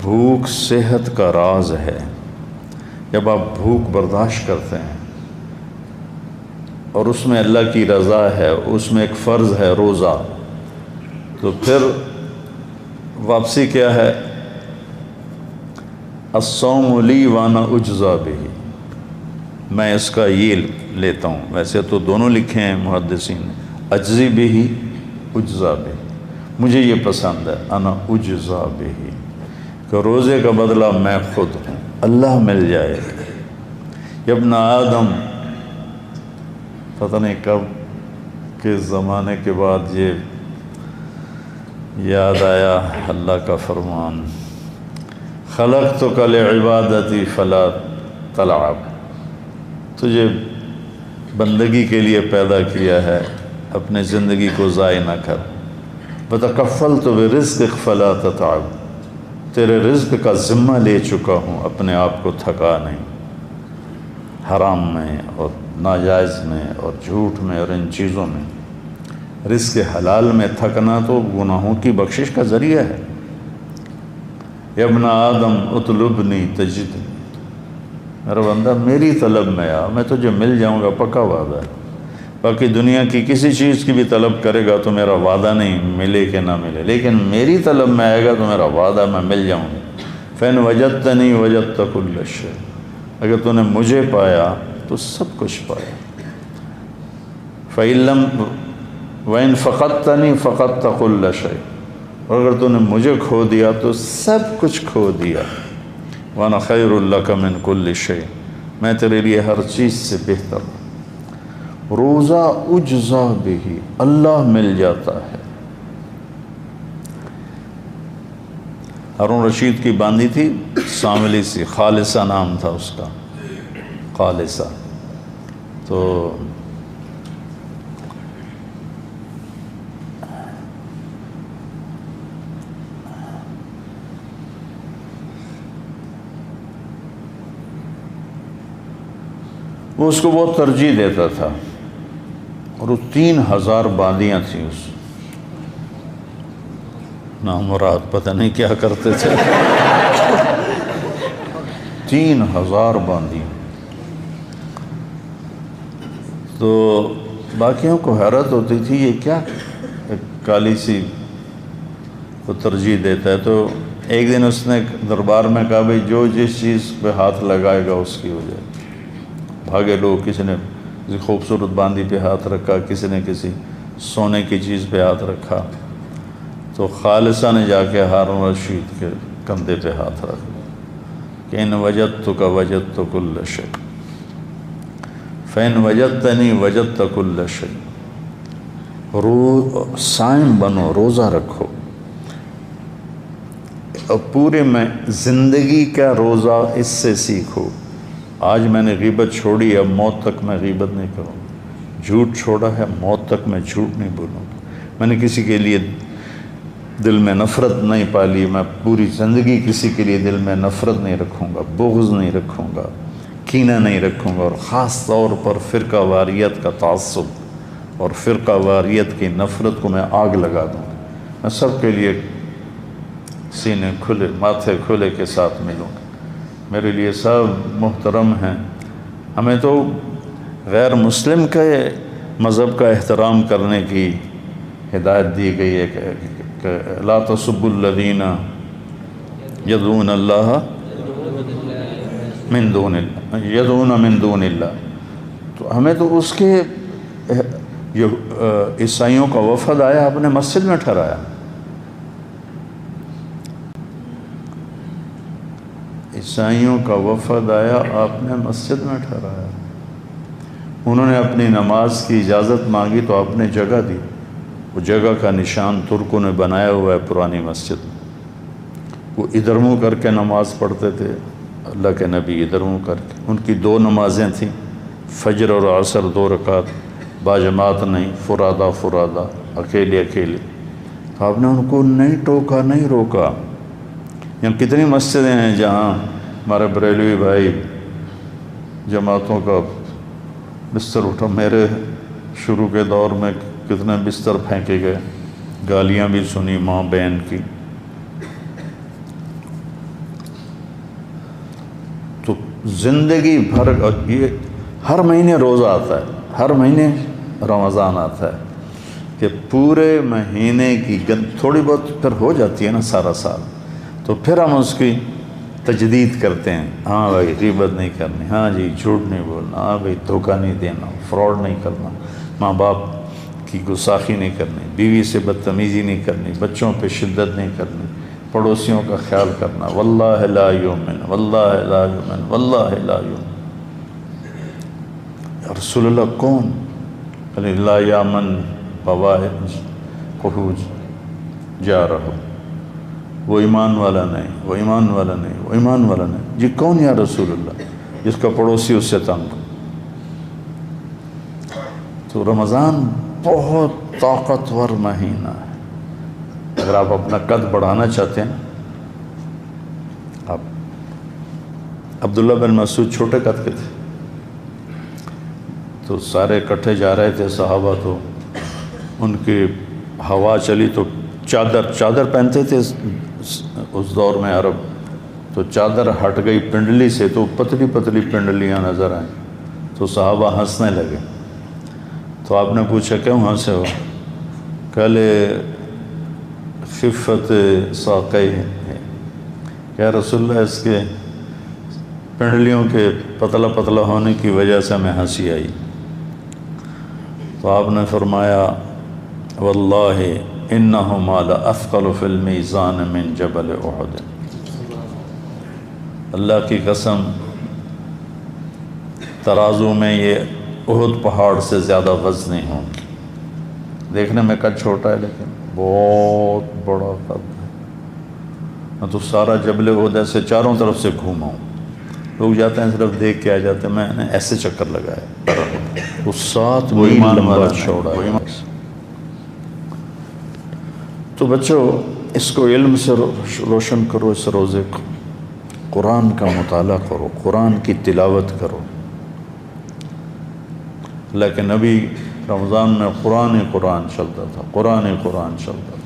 بھوک صحت کا راز ہے. جب آپ بھوک برداشت کرتے ہیں اور اس میں اللہ کی رضا ہے، اس میں ایک فرض ہے روزہ، تو پھر واپسی کیا ہے؟ الصوم لی وانا اجزا بہ، میں اس کا یہ لیتا ہوں. ویسے تو دونوں لکھے ہیں محدثین نے، اجزی بہ اجزا بہ. مجھے یہ پسند ہے انا اجزا بہ، کہ روزے کا بدلہ میں خود ہوں، اللہ مل جائے. ابن آدم، پتہ نہیں کب کے زمانے کے بعد یہ یاد آیا اللہ کا فرمان، خلقتک لعبادتی فلا تلعب، تجھے بندگی کے لیے پیدا کیا ہے، اپنے زندگی کو ضائع نہ کر. وتکفلت برزقک فلا تتعب، تیرے رزق کا ذمہ لے چکا ہوں، اپنے آپ کو تھکا نہیں. حرام میں اور ناجائز میں اور جھوٹ میں اور ان چیزوں میں. رزق حلال میں تھکنا تو گناہوں کی بخشش کا ذریعہ ہے. یا ابن آدم اطلبنی تجدنی، میرا بندہ میری طلب میں آ، میں تجھے مل جاؤں گا، پکا وعدہ ہے. باقی دنیا کی کسی چیز کی بھی طلب کرے گا تو میرا وعدہ نہیں ملے کہ نہ ملے، لیکن میری طلب میں آئے گا تو میرا وعدہ میں مل جاؤں گا. فَإِنْ وَجَدْتَنِي وَجَدْتَ كُلَّ شَيْءٍ، اگر تو نے مجھے پایا تو سب کچھ پایا. فَإِن لَمْ وَإِنْ فَقَدْتَنِي فَقَدْتَ كُلَّ شَيْءٍ، اور اگر تو نے مجھے کھو دیا تو سب کچھ کھو دیا. وَأَنَا خَيْرٌ لَكَ مِنْ كُلِّ شَيْءٍ، میں تیرے لیے ہر چیز سے بہتر ہوں. روزہ اجزا بہ، اللہ مل جاتا ہے. ہارون رشید کی باندھی تھی ساملی سی، خالصہ نام تھا اس کا، خالصہ. تو وہ اس کو بہت ترجیح دیتا تھا، اور وہ 3000 باندیاں تھیں. اس نامراد پتہ نہیں کیا کرتے تھے. 3000 باندیاں. تو باقیوں کو حیرت ہوتی تھی یہ کیا کالی سی کو ترجیح دیتا ہے. تو ایک دن اس نے دربار میں کہا بھئی جو جس چیز پہ ہاتھ لگائے گا اس کی ہو جائے. بھاگے لوگ، کسی نے کسی خوبصورت باندی پہ ہاتھ رکھا، کسی نے کسی سونے کی چیز پہ ہاتھ رکھا. تو خالصہ نے جا کے ہارون رشید کے کندھے پہ ہاتھ رکھا کہ ان وجدتک وجدت کل شیء، فإن وجدتنی وجدت کل شیء. صائم بنو، روزہ رکھو، اور پورے میں زندگی کا روزہ اس سے سیکھو. آج میں نے غیبت چھوڑی، اب موت تک میں غیبت نہیں کروں. جھوٹ چھوڑا ہے، موت تک میں جھوٹ نہیں بولوں. میں نے کسی کے لیے دل میں نفرت نہیں پالی، میں پوری زندگی کسی کے لیے دل میں نفرت نہیں رکھوں گا، بغض نہیں رکھوں گا، کینہ نہیں رکھوں گا. اور خاص طور پر فرقہ واریت کا تعصب اور فرقہ واریت کی نفرت کو میں آگ لگا دوں. میں سب کے لیے سینے کھلے، ماتھے کھلے کے ساتھ ملوں گا. میرے لیے سب محترم ہیں. ہمیں تو غیر مسلم کے مذہب کا احترام کرنے کی ہدایت دی گئی ہے کہ لا تسبوا الذین یدعون اللہ من دون اللہ، یدعون من دون اللہ. تو ہمیں تو اس کے عیسائیوں کا وفد آیا، اپنے مسجد میں ٹھہرایا. عیسائیوں کا وفد آیا، آپ نے مسجد میں ٹھہرایا. انہوں نے اپنی نماز کی اجازت مانگی تو آپ نے جگہ دی. وہ جگہ کا نشان ترکوں نے بنایا ہوا ہے پرانی مسجد میں. وہ ادھر منہ کر کے نماز پڑھتے تھے، اللہ کے نبی ادھر منہ کر کے. ان کی 2 نمازیں تھیں، فجر اور عصر 2 رکعت، باجماعت نہیں، فرادہ فرادہ، اکیلے اکیلے. آپ نے ان کو نہیں ٹوکا، نہیں روکا. یہاں کتنی مسجدیں ہیں جہاں ہمارے بریلوی بھائی جماعتوں کا بستر اٹھا. میرے شروع کے دور میں کتنے بستر پھینکے گئے، گالیاں بھی سنی ماں بہن کی. تو زندگی بھر یہ ہر مہینے روزہ آتا ہے، ہر مہینے رمضان آتا ہے کہ پورے مہینے کی تھوڑی بہت پھر ہو جاتی ہے نا سارا سال، تو پھر ہم اس کی تجدید کرتے ہیں. ہاں بھائی غیبت نہیں کرنی، ہاں جی جھوٹ نہیں بولنا، ہاں بھائی دھوکہ نہیں دینا، فراڈ نہیں کرنا، ماں باپ کی گستاخی نہیں کرنی، بیوی سے بدتمیزی نہیں کرنی، بچوں پہ شدت نہیں کرنی، پڑوسیوں کا خیال کرنا. واللہ لا یؤمن، واللہ لا یؤمن، واللہ لا یؤمن. رسول اللہ کون؟ لا یامن بوائج قحوج جا رہو، وہ ایمان والا نہیں، وہ ایمان والا نہیں، وہ ایمان والا نہیں. جی کون یا رسول اللہ؟ جس کا پڑوسی اس سے تنگ. تو رمضان بہت طاقتور مہینہ ہے. اگر آپ اپنا قد بڑھانا چاہتے ہیں، آپ عبداللہ بن مسعود چھوٹے قد کے تھے، تو سارے اکٹھے جا رہے تھے صحابہ، تو ان کی ہوا چلی تو چادر پہنتے تھے اس دور میں عرب، تو چادر ہٹ گئی پنڈلی سے تو پتلی پتلی پنڈلیاں نظر آئیں. تو صحابہ ہنسنے لگے. تو آپ نے پوچھا کیوں ہنسے ہو؟ کہلے خفت ساقی ہے. یا رسول اللہ اس کے پنڈلیوں کے پتلا پتلا ہونے کی وجہ سے ہمیں ہنسی آئی. تو آپ نے فرمایا واللہ انہما لاثقل فی المیزان من جبل احد. اللہ کی قسم ترازو میں یہ احد پہاڑ سے زیادہ وزنی ہوں گی. دیکھنے میں قد چھوٹا ہے لیکن بہت بڑا قد ہے. میں تو سارا جبل احد ایسے چاروں طرف سے گھوما ہوں. لوگ جاتے ہیں صرف دیکھ کے آ جاتے ہیں، میں نے ایسے چکر لگایا. وہ 7 میل لمبا چوڑا ہے. تو بچوں اس کو علم سے روشن کرو. اس روزے کو قرآن کا مطالعہ کرو، قرآن کی تلاوت کرو. لیکن نبی رمضان میں قرآن چلتا تھا، قرآن چلتا تھا.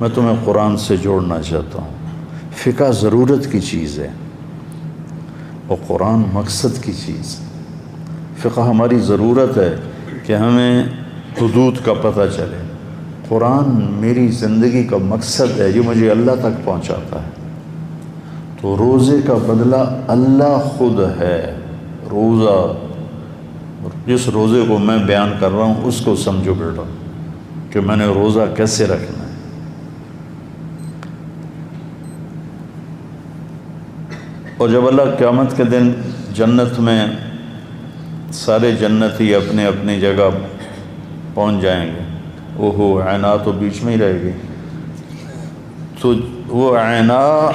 میں تمہیں قرآن سے جوڑنا چاہتا ہوں. فقہ ضرورت کی چیز ہے اور قرآن مقصد کی چیز. فقہ ہماری ضرورت ہے کہ ہمیں حدود کا پتہ چلے. قرآن میری زندگی کا مقصد ہے جو مجھے اللہ تک پہنچاتا ہے. تو روزے کا بدلہ اللہ خود ہے. روزہ، جس روزے کو میں بیان کر رہا ہوں اس کو سمجھو بیٹا کہ میں نے روزہ کیسے رکھنا ہے. اور جب اللہ قیامت کے دن جنت میں سارے جنتی اپنے اپنی جگہ پہنچ جائیں گے، اوہو عینا تو بیچ میں ہی رہے گی. تو وہ عینا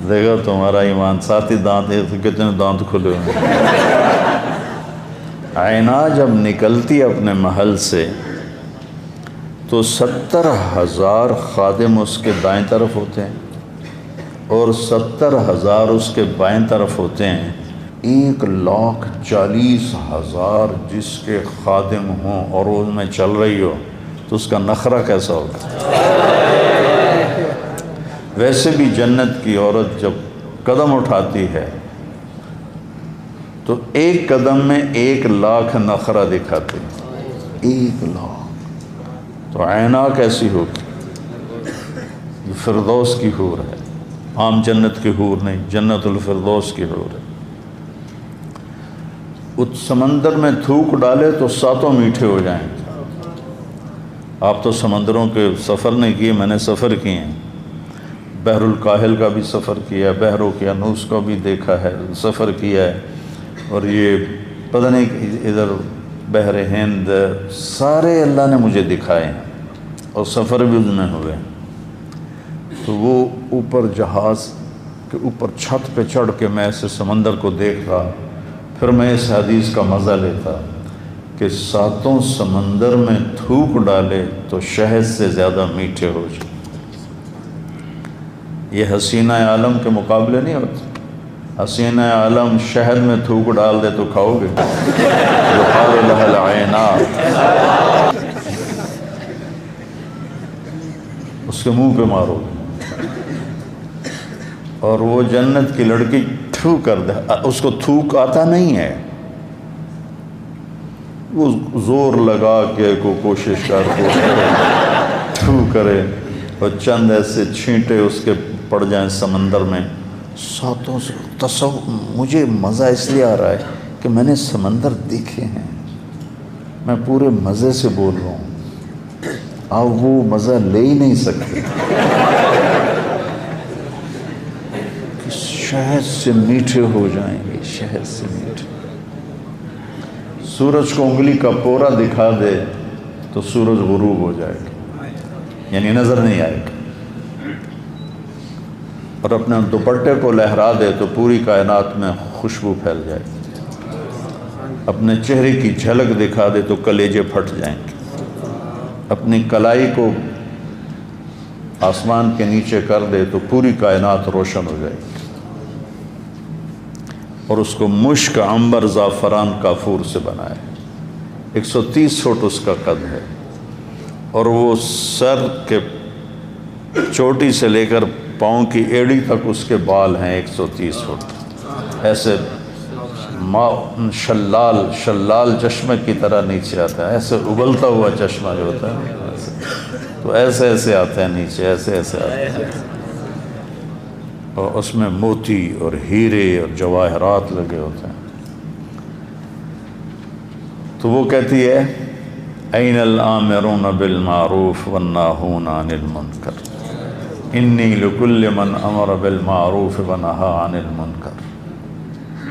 دیکھا تمہارا ایمان، ساتھ ہی دانت، کتنے دانت کھلے ہوئے. عینا جب نکلتی اپنے محل سے تو 70,000 خادم اس کے دائیں طرف ہوتے ہیں اور 70,000 اس کے بائیں طرف ہوتے ہیں. 1,40,000 جس کے خادم ہوں اور روز میں چل رہی ہو تو اس کا نخرہ کیسا ہوگا. ویسے بھی جنت کی عورت جب قدم اٹھاتی ہے تو ایک قدم میں 1,00,000 نخرہ دکھاتے ہیں. 1,00,000. تو عینا کیسی ہوگی؟ یہ فردوس کی حور ہے، عام جنت کی حور نہیں، جنت الفردوس کی حور ہے. اس سمندر میں تھوک ڈالے تو 7 میٹھے ہو جائیں گے. آپ تو سمندروں کے سفر نہیں کیے، میں نے سفر کیے ہیں. بحر الکاہل کا بھی سفر کیا ہے، بحر اوقیانوس کا بھی دیکھا ہے، سفر کیا ہے، اور یہ پتہ نہیں ادھر بحر ہند، سارے اللہ نے مجھے دکھائے ہیں اور سفر بھی اس میں ہوئے۔ تو وہ اوپر جہاز کے اوپر چھت پہ چڑھ کے میں ایسے سمندر کو دیکھتا، پھر میں اس حدیث کا مزہ لیتا کہ 7 سمندر میں تھوک ڈالے تو شہد سے زیادہ میٹھے ہو جائے۔ یہ حسینہ عالم کے مقابلے نہیں ہوتے۔ حسینہ عالم شہد میں تھوک ڈال دے تو کھاؤ گے؟ یقال لها العینات، اس کے منہ پہ مارو گے۔ اور وہ جنت کی لڑکی تھو کر دے، اس کو تھوک آتا نہیں ہے، وہ زور لگا کے کوشش کرتے تھو کرے اور چند ایسے چھینٹے اس کے پڑ جائیں سمندر میں۔ 7 سے مجھے مزہ اس لیے آ رہا ہے کہ میں نے سمندر دیکھے ہیں، میں پورے مزے سے بول رہا ہوں، آپ وہ مزہ لے ہی نہیں سکتے۔ شہد سے میٹھے ہو جائیں گے، شہد سے میٹھے۔ سورج کو انگلی کا پورا دکھا دے تو سورج غروب ہو جائے گا، یعنی نظر نہیں آئے گا، اور اپنے دوپٹے کو لہرا دے تو پوری کائنات میں خوشبو پھیل جائے گی، اپنے چہرے کی جھلک دکھا دے تو کلیجے پھٹ جائیں گے، اپنی کلائی کو آسمان کے نیچے کر دے تو پوری کائنات روشن ہو جائے گی، اور اس کو مشک، عنبر، زعفران، کافور سے بنائے۔ 130 فٹ اس کا قد ہے، اور وہ سر کے چوٹی سے لے کر پاؤں کی ایڑی تک اس کے بال ہیں 130 فٹ، ایسے شلال چشمے کی طرح نیچے آتا ہے، ایسے ابلتا ہوا چشمہ جو ہوتا ہے تو ایسے ایسے آتا ہے نیچے، ایسے ایسے آتا ہے، اور اس میں موتی اور ہیرے اور جواہرات لگے ہوتے ہیں۔ تو وہ کہتی ہے این الآمرون بالمعروف والناہون عن المنکر انی لکل من امر بالمعروف ونہا عن المنکر۔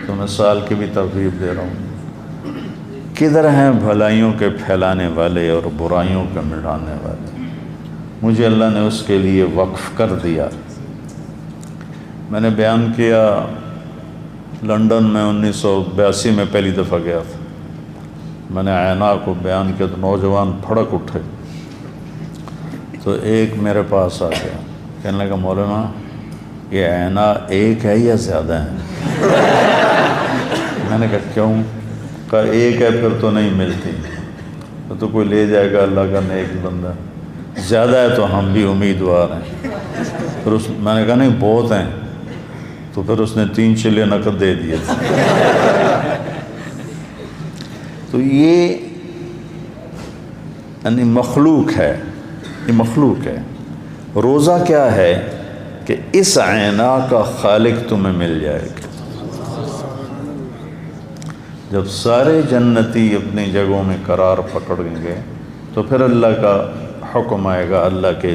تو مثال کی بھی ترغیب دے رہا ہوں، کدھر ہیں بھلائیوں کے پھیلانے والے اور برائیوں کے مٹانے والے؟ مجھے اللہ نے اس کے لیے وقف کر دیا۔ میں نے بیان کیا لنڈن میں 1982 میں پہلی دفعہ گیا تھا، میں نے عینا کو بیان کیا تو نوجوان پھڑک اٹھے، تو ایک میرے پاس آ گیا، کہنے لگا مولانا یہ عینا ایک ہے یا زیادہ ہیں؟ میں نے کہا کیوں؟ کہا ایک ہے پھر تو نہیں ملتی، تو کوئی لے جائے گا اللہ کا نیک بندہ، زیادہ ہے تو ہم بھی امیدوار ہیں۔ پھر میں نے کہا نہیں بہت ہیں، تو پھر اس نے 3 چلے نقد دے دیے تھے۔ تو یہ یعنی مخلوق ہے، یہ مخلوق ہے۔ روزہ کیا ہے کہ اس عینا کا خالق تمہیں مل جائے گا۔ جب سارے جنتی اپنی جگہوں میں قرار پکڑیں گے تو پھر اللہ کا حکم آئے گا اللہ کے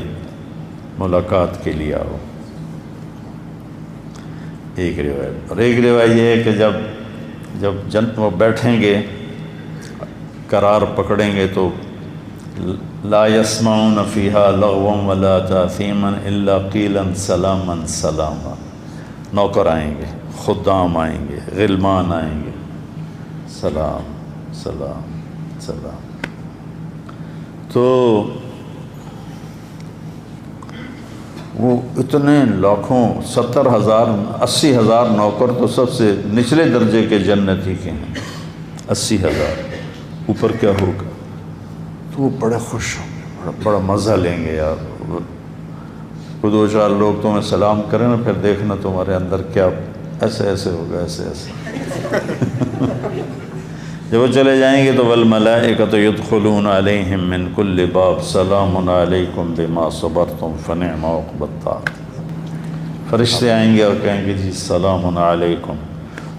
ملاقات کے لیے آؤ۔ ایک روایت، اور ایک روایت یہ ہے کہ جب وہ بیٹھیں گے قرار پکڑیں گے تو لا يسمعون فيها لغوا ولا تاثیما الا قیلا سلاما سلاما۔ نوکر آئیں گے، خدام آئیں گے، غلمان آئیں گے، سلام سلام سلام۔ تو وہ اتنے لاکھوں 70,000 80,000 نوکر تو سب سے نچلے درجے کے جنتی کے ہیں، 80,000، اوپر کیا ہوگا؟ تو وہ بڑے خوش ہوں گے، بڑا مزہ لیں گے یار۔ کوئی 2-4 لوگ تمہیں سلام کریں نا، پھر دیکھنا تمہارے اندر کیا ایسے ایسے ہوگا، ایسے ایسے۔ جب وہ چلے جائیں گے تو والملائکۃ یدخلون علیہم من کل باب سلام علیکم بما صبرتم فنعم عقبی الدار۔ فرشتے آئیں گے اور کہیں گے جی سلام علیکم،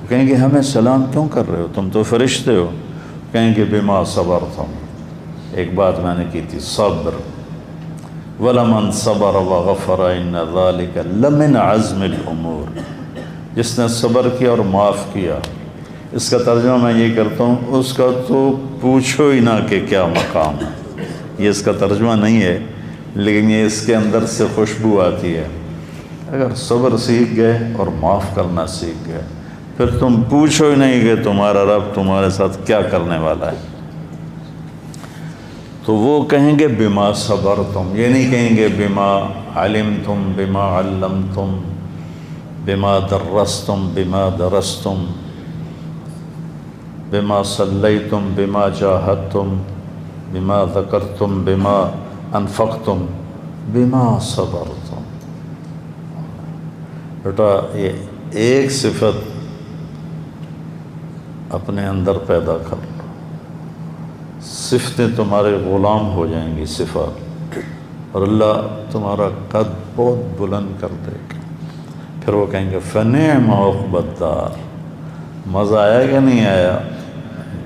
وہ کہیں گے ہمیں سلام کیوں کر رہے ہو، تم تو فرشتے ہو؟ کہیں گے بما صبرتم، ایک بات میں نے کی تھی، صبر، وَلَمَنْ صَبَرَ وَغَفَرَ إِنَّ ذَلِكَ لَمِنْ عَزْمِ الْأُمُورِ، جس نے صبر کیا اور معاف کیا، اس کا ترجمہ میں یہ کرتا ہوں، اس کا تو پوچھو ہی نہ کہ کیا مقام ہے۔ یہ اس کا ترجمہ نہیں ہے، لیکن یہ اس کے اندر سے خوشبو آتی ہے۔ اگر صبر سیکھ گئے اور معاف کرنا سیکھ گئے، پھر تم پوچھو ہی نہیں کہ تمہارا رب تمہارے ساتھ کیا کرنے والا ہے۔ تو وہ کہیں گے بما صبرتم، یہ نہیں کہیں گے بما علمتم، بما علمتم، بما درستم، بما درستم، بما صلیتم، بما جاہدتم، بما ذکرتم، بما انفقتم، بما صبرتم۔ بیٹا یہ ایک صفت اپنے اندر پیدا کر لو، صفتیں تمہارے غلام ہو جائیں گی صفات، اور اللہ تمہارا قد بہت بلند کر دے گا۔ پھر وہ کہیں گے فنعم عقبی الدار، مزہ آیا کہ نہیں آیا،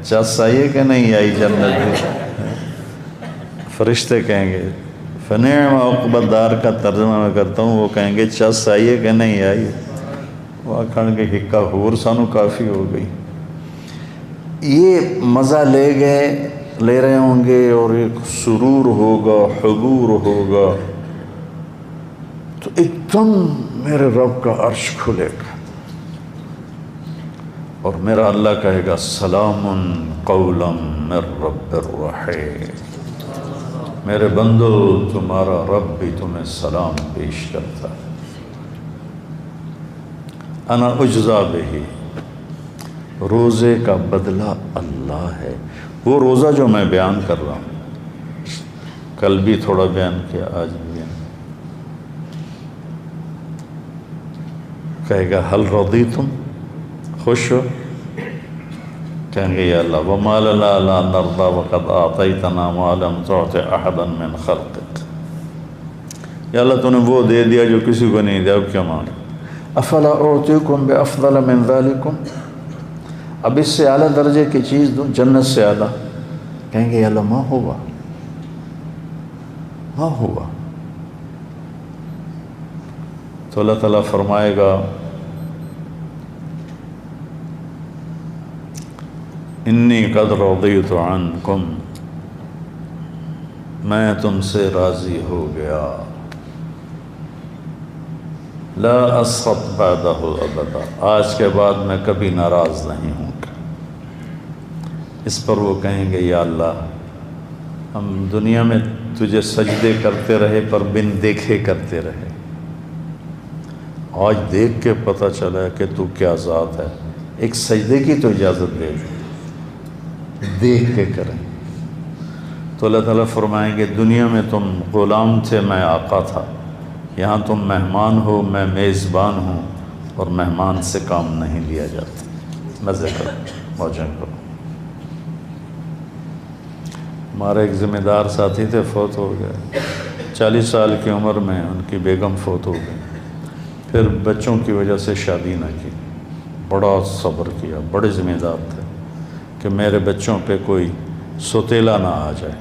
چس آئی کہ نہیں آئی جنت میں۔ فرشتے کہیں گے فنعم عقبی الدار کا ترجمہ میں کرتا ہوں، وہ کہیں گے چس آئی کہ نہیں آئی، وہ کہیں گے ہکا حور سانو کافی ہو گئی۔ یہ مزہ لے رہے ہوں گے، اور ایک سرور ہوگا، حبور ہوگا، تو ایک دم میرے رب کا عرش کھلے گا، اور میرا اللہ کہے گا سلام قولا من رب الرحیم، میرے بندو تمہارا رب بھی تمہیں سلام پیش کرتا ہے۔ انا اجزا بہی، روزے کا بدلہ اللہ ہے۔ وہ روزہ جو میں بیان کر رہا ہوں، کل بھی تھوڑا بیان کیا، آج بھی بیان، کہے گا حل رضیتم، خوش ہو؟ کہیں گے یا اللہ وما لنا لا نرضى وقد اعطیتنا ما لم تعط احدا من خلقك، یا اللہ تو نے وہ دے دیا جو کسی کو نہیں دیا، اب کیا مانگے؟ افلا اعطیکم بافضل من ذلکم، اب اس سے اعلیٰ درجے کی چیز دوں، جنت سے اعلیٰ؟ کہیں گے یا اللہ ما ہوا، ما ہوا۔ تو اللہ تعالیٰ فرمائے گا انی قد رضیت عنکم، میں تم سے راضی ہو گیا، لا اسخط بعدہ ابدا، آج کے بعد میں کبھی ناراض نہیں ہوں گا۔ اس پر وہ کہیں گے یا اللہ ہم دنیا میں تجھے سجدے کرتے رہے پر بن دیکھے کرتے رہے، آج دیکھ کے پتہ چلا کہ تو کیا ذات ہے، ایک سجدے کی تو اجازت دے دے، دیکھ کے کریں۔ تو اللہ تعالیٰ فرمائیں گے دنیا میں تم غلام تھے، میں آقا تھا، یہاں تم مہمان ہو، میں میزبان ہوں، اور مہمان سے کام نہیں لیا جاتا، مزے کرو، موجیں کرو۔ ہمارے ایک ذمہ دار ساتھی تھے، فوت ہو گئے، 40 سال کی عمر میں ان کی بیگم فوت ہو گئی، پھر بچوں کی وجہ سے شادی نہ کی، بڑا صبر کیا، بڑے ذمہ دار تھے کہ میرے بچوں پہ کوئی سوتیلا نہ آ جائے۔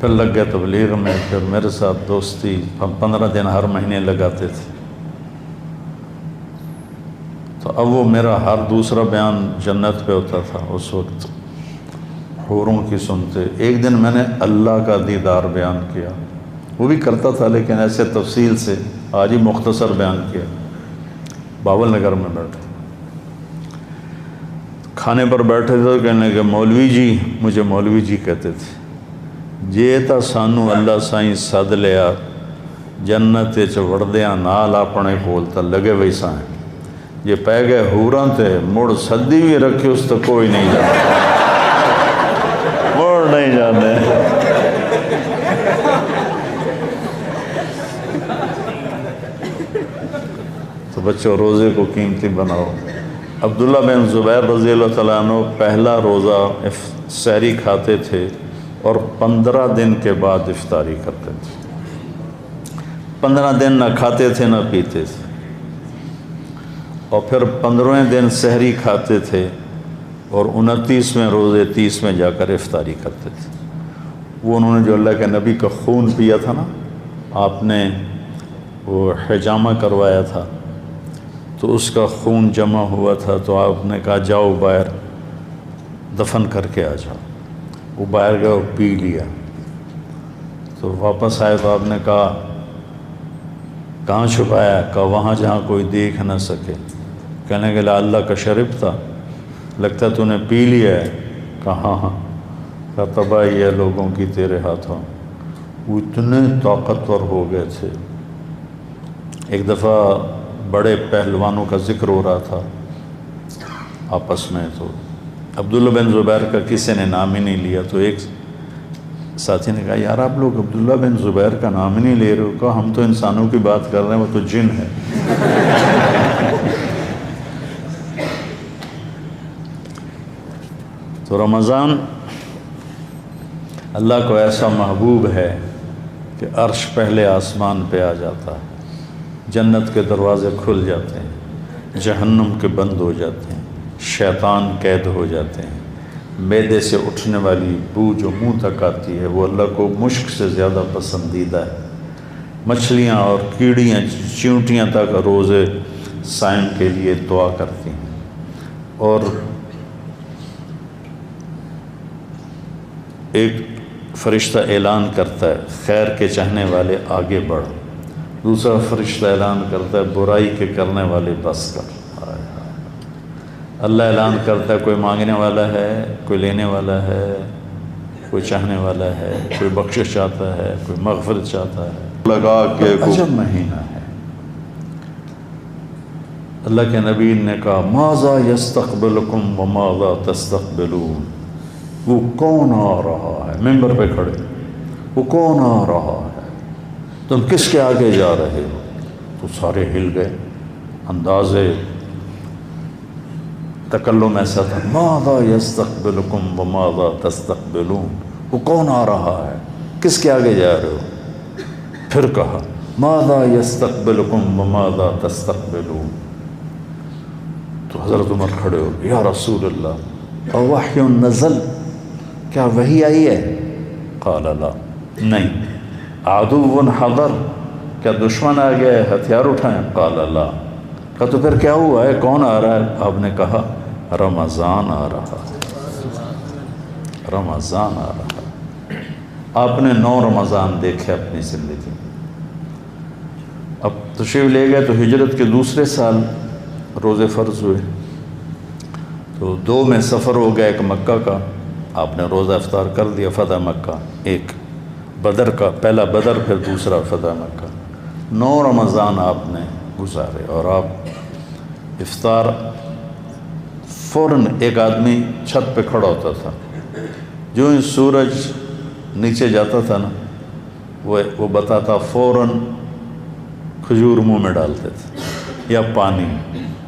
پھر لگ گئے تبلیغ میں، پھر میرے ساتھ دوستی، ہم 15 دن ہر مہینے لگاتے تھے۔ تو اب وہ میرا ہر دوسرا بیان جنت پہ ہوتا تھا، اس وقت حوروں کی سنتے۔ ایک دن میں نے اللہ کا دیدار بیان کیا، وہ بھی کرتا تھا لیکن ایسے تفصیل سے، آج ہی مختصر بیان کیا، باول نگر میں بیٹھے، کھانے پر بیٹھے تھے تو کہنے کہ مولوی جی، مجھے مولوی جی کہتے تھے، جے تا سانو اللہ سائیں سد لیا جنت چ وڑدیاں نال اپنے کول تا لگے ویسا ہیں، جے پہ گئے حوراں تے مڑ سدی بھی رکھے اس تو کوئی نہیں جاتا، مڑ نہیں جانے۔ تو بچوں روزے کو قیمتی بناؤ۔ عبداللہ بن زبیر رضی اللہ تعالیٰ عنہ پہلا روزہ سحری کھاتے تھے اور 15 دن کے بعد افطاری کرتے تھے، 15 دن نہ کھاتے تھے نہ پیتے تھے، اور پھر 15ویں دن سحری کھاتے تھے اور 29ویں روزے 30 میں جا کر افطاری کرتے تھے۔ وہ انہوں نے جو اللہ کے نبی کا خون پیا تھا نا، آپ نے وہ حجامہ کروایا تھا تو اس کا خون جمع ہوا تھا، تو آپ نے کہا جاؤ باہر دفن کر کے آ جاؤ۔ وہ باہر گئے اور پی لیا، تو واپس آئے تو آپ نے کہا کہاں چھپایا؟ کہا وہاں جہاں کوئی دیکھ نہ سکے۔ کہنے کے لا اللہ کا شرب تھا، لگتا تو نے پی لیا ہے۔ کہا ہاں۔ کہا تباہی ہے لوگوں کی تیرے ہاتھوں۔ وہ اتنے طاقتور ہو گئے تھے۔ ایک دفعہ بڑے پہلوانوں کا ذکر ہو رہا تھا آپس میں، تو عبداللہ بن زبیر کا کسی نے نام ہی نہیں لیا، تو ایک ساتھی نے کہا یار آپ لوگ عبداللہ بن زبیر کا نام ہی نہیں لے رہے ہو۔ کہا ہم تو انسانوں کی بات کر رہے ہیں، وہ تو جن ہے۔ تو رمضان اللہ کو ایسا محبوب ہے کہ عرش پہلے آسمان پہ آ جاتا ہے، جنت کے دروازے کھل جاتے ہیں، جہنم کے بند ہو جاتے ہیں، شیطان قید ہو جاتے ہیں، معدے سے اٹھنے والی بو جو منہ تک آتی ہے وہ اللہ کو مشک سے زیادہ پسندیدہ ہے۔ مچھلیاں اور کیڑیاں چیونٹیاں تک روزے صائم کے لیے دعا کرتی ہیں، اور ایک فرشتہ اعلان کرتا ہے خیر کے چاہنے والے آگے بڑھ، دوسرا فرشتہ اعلان کرتا ہے برائی کے کرنے والے بس کر۔ اللہ اعلان کرتا ہے کوئی مانگنے والا ہے، کوئی لینے والا ہے، کوئی چاہنے والا ہے، کوئی بخشش چاہتا ہے، کوئی مغفرت چاہتا ہے۔ لگا کہ عجب مہینہ ہے۔ اللہ کے نبی نے کہا ماذا یستقبلکم وماذا تستقبلون، وہ کون آ رہا ہے؟ ممبر پہ کھڑے، وہ کون آ رہا ہے؟ تم کس کے آگے جا رہے ہو؟ تو سارے ہل گئے۔ انداز تکلم ایسا تھا ماذا یستقبلکم وماذا تستقبلون، وہ کون آ رہا ہے؟ کس کے آگے جا رہے ہو؟ پھر کہا ماذا یستقبلکم وماذا تستقبلون۔ تو حضرت عمر کھڑے ہو یا رسول اللہ اوحی نزل، کیا وحی آئی ہے؟ قال لا، نہیں۔ عدو حضر، کیا دشمن آ گیا ہے ہتھیار اٹھائیں؟ قال لا۔ کہا تو پھر کیا ہوا ہے، کون آ رہا ہے؟ آپ نے کہا رمضان آ رہا ہے، رمضان آ رہا ہے۔ آپ نے 9 رمضان دیکھے اپنی زندگی میں۔ اب تشریف لے گئے تو ہجرت کے دوسرے سال روزے فرض ہوئے، تو 2 میں سفر ہو گیا، ایک مکہ کا، آپ نے روزہ افطار کر دیا فتح مکہ، ایک بدر کا، پہلا بدر پھر دوسرا فتح مکہ۔ 9 رمضان آپ نے گزارے، اور آپ افطار فوراً، ایک آدمی چھت پہ کھڑا ہوتا تھا، جو ہی سورج نیچے جاتا تھا نا وہ بتاتا فوراً کھجور منہ میں ڈالتے تھے، یا پانی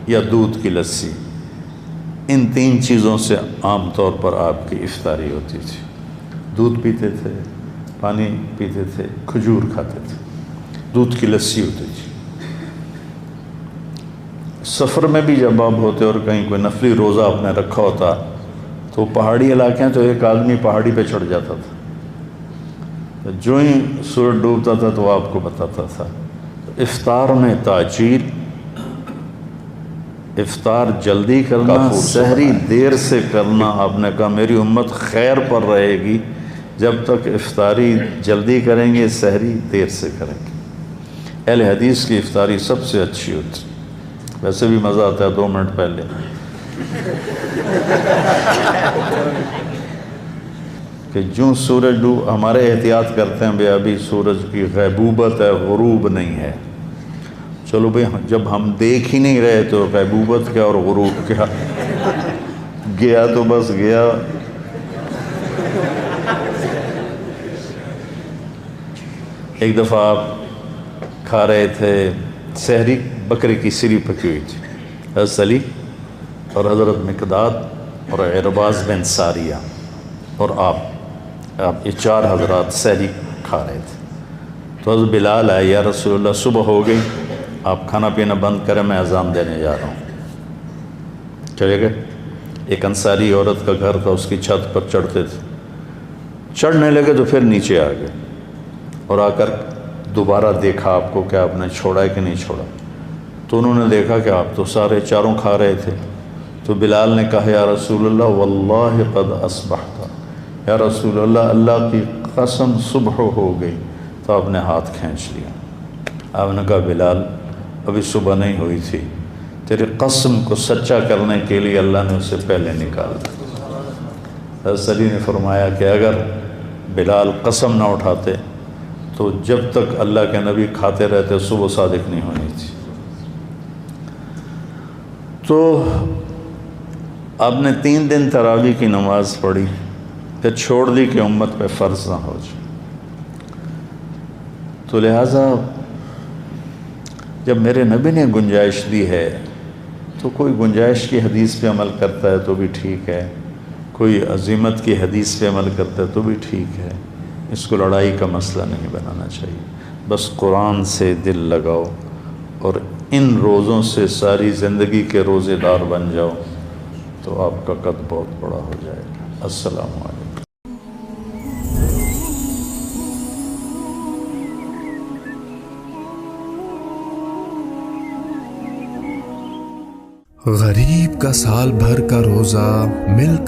یا دودھ کی لسی، ان 3 چیزوں سے عام طور پر آپ کی افطاری ہوتی تھی۔ دودھ پیتے تھے، پانی پیتے تھے، کھجور کھاتے تھے، دودھ کی لسی ہوتی تھی۔ سفر میں بھی جب آپ ہوتے اور کہیں کوئی نفلی روزہ آپ نے رکھا ہوتا تو پہاڑی علاقے ہیں، تو ایک آدمی پہاڑی پہ چڑھ جاتا تھا، جو ہی سورج ڈوبتا تھا تو آپ کو بتاتا تھا۔ افطار میں تاجیل، افطار جلدی کرنا، سحری دیر سے کرنا۔ آپ نے کہا میری امت خیر پر رہے گی جب تک افطاری جلدی کریں گے، سحری دیر سے کریں گے۔ اہل حدیث کی افطاری سب سے اچھی ہوتی، ویسے بھی مزہ آتا ہے 2 منٹ پہلے، کہ جو سورج ڈوب، ہمارے احتیاط کرتے ہیں بھئی ابھی سورج کی غیبوبت ہے، غروب نہیں ہے۔ چلو بھئی جب ہم دیکھ ہی نہیں رہے تو غیبوبت کیا اور غروب کیا، گیا تو بس گیا۔ ایک دفعہ آپ کھا رہے تھے سحری، بکرے کی سری پکی ہوئی تھی، حضرت علی اور حضرت مقداد اور عرباض بن ساریہ اور آپ یہ 4 حضرات سحری کھا رہے تھے۔ تو حضرت بلال آئے، یا رسول اللہ صبح ہو گئی، آپ کھانا پینا بند کریں، میں اذان دینے جا رہا ہوں۔ چلے گئے۔ ایک انصاری عورت کا گھر تھا، اس کی چھت پر چڑھتے تھے، چڑھنے لگے تو پھر نیچے آ گئے اور آ کر دوبارہ دیکھا آپ کو کہ آپ نے چھوڑا ہے کہ نہیں چھوڑا. تو انہوں نے دیکھا کہ آپ تو سارے چاروں کھا رہے تھے. تو بلال نے کہا یا رسول اللہ واللہ قد اصبحت، یا رسول اللہ اللہ کی قسم صبح ہو گئی. تو آپ نے ہاتھ کھینچ لیا. آپ نے کہا بلال ابھی صبح نہیں ہوئی تھی، تیری قسم کو سچا کرنے کے لیے اللہ نے اسے پہلے نکال دیا. حضرت علی نے فرمایا کہ اگر بلال قسم نہ اٹھاتے تو جب تک اللہ کے نبی کھاتے رہتے صبح صادق نہیں ہونی تھی. تو آپ نے 3 دن تراویح کی نماز پڑھی، پھر چھوڑ دی کہ امت پہ فرض نہ ہو جائے. تو لہٰذا جب میرے نبی نے گنجائش دی ہے تو کوئی گنجائش کی حدیث پہ عمل کرتا ہے تو بھی ٹھیک ہے، کوئی عزیمت کی حدیث پہ عمل کرتا ہے تو بھی ٹھیک ہے. اس کو لڑائی کا مسئلہ نہیں بنانا چاہیے. بس قرآن سے دل لگاؤ اور ان روزوں سے ساری زندگی کے روزے دار بن جاؤ تو آپ کا قد بہت بڑا ہو جائے گا. السلام علیکم. غریب کا سال بھر کا روزہ مل کر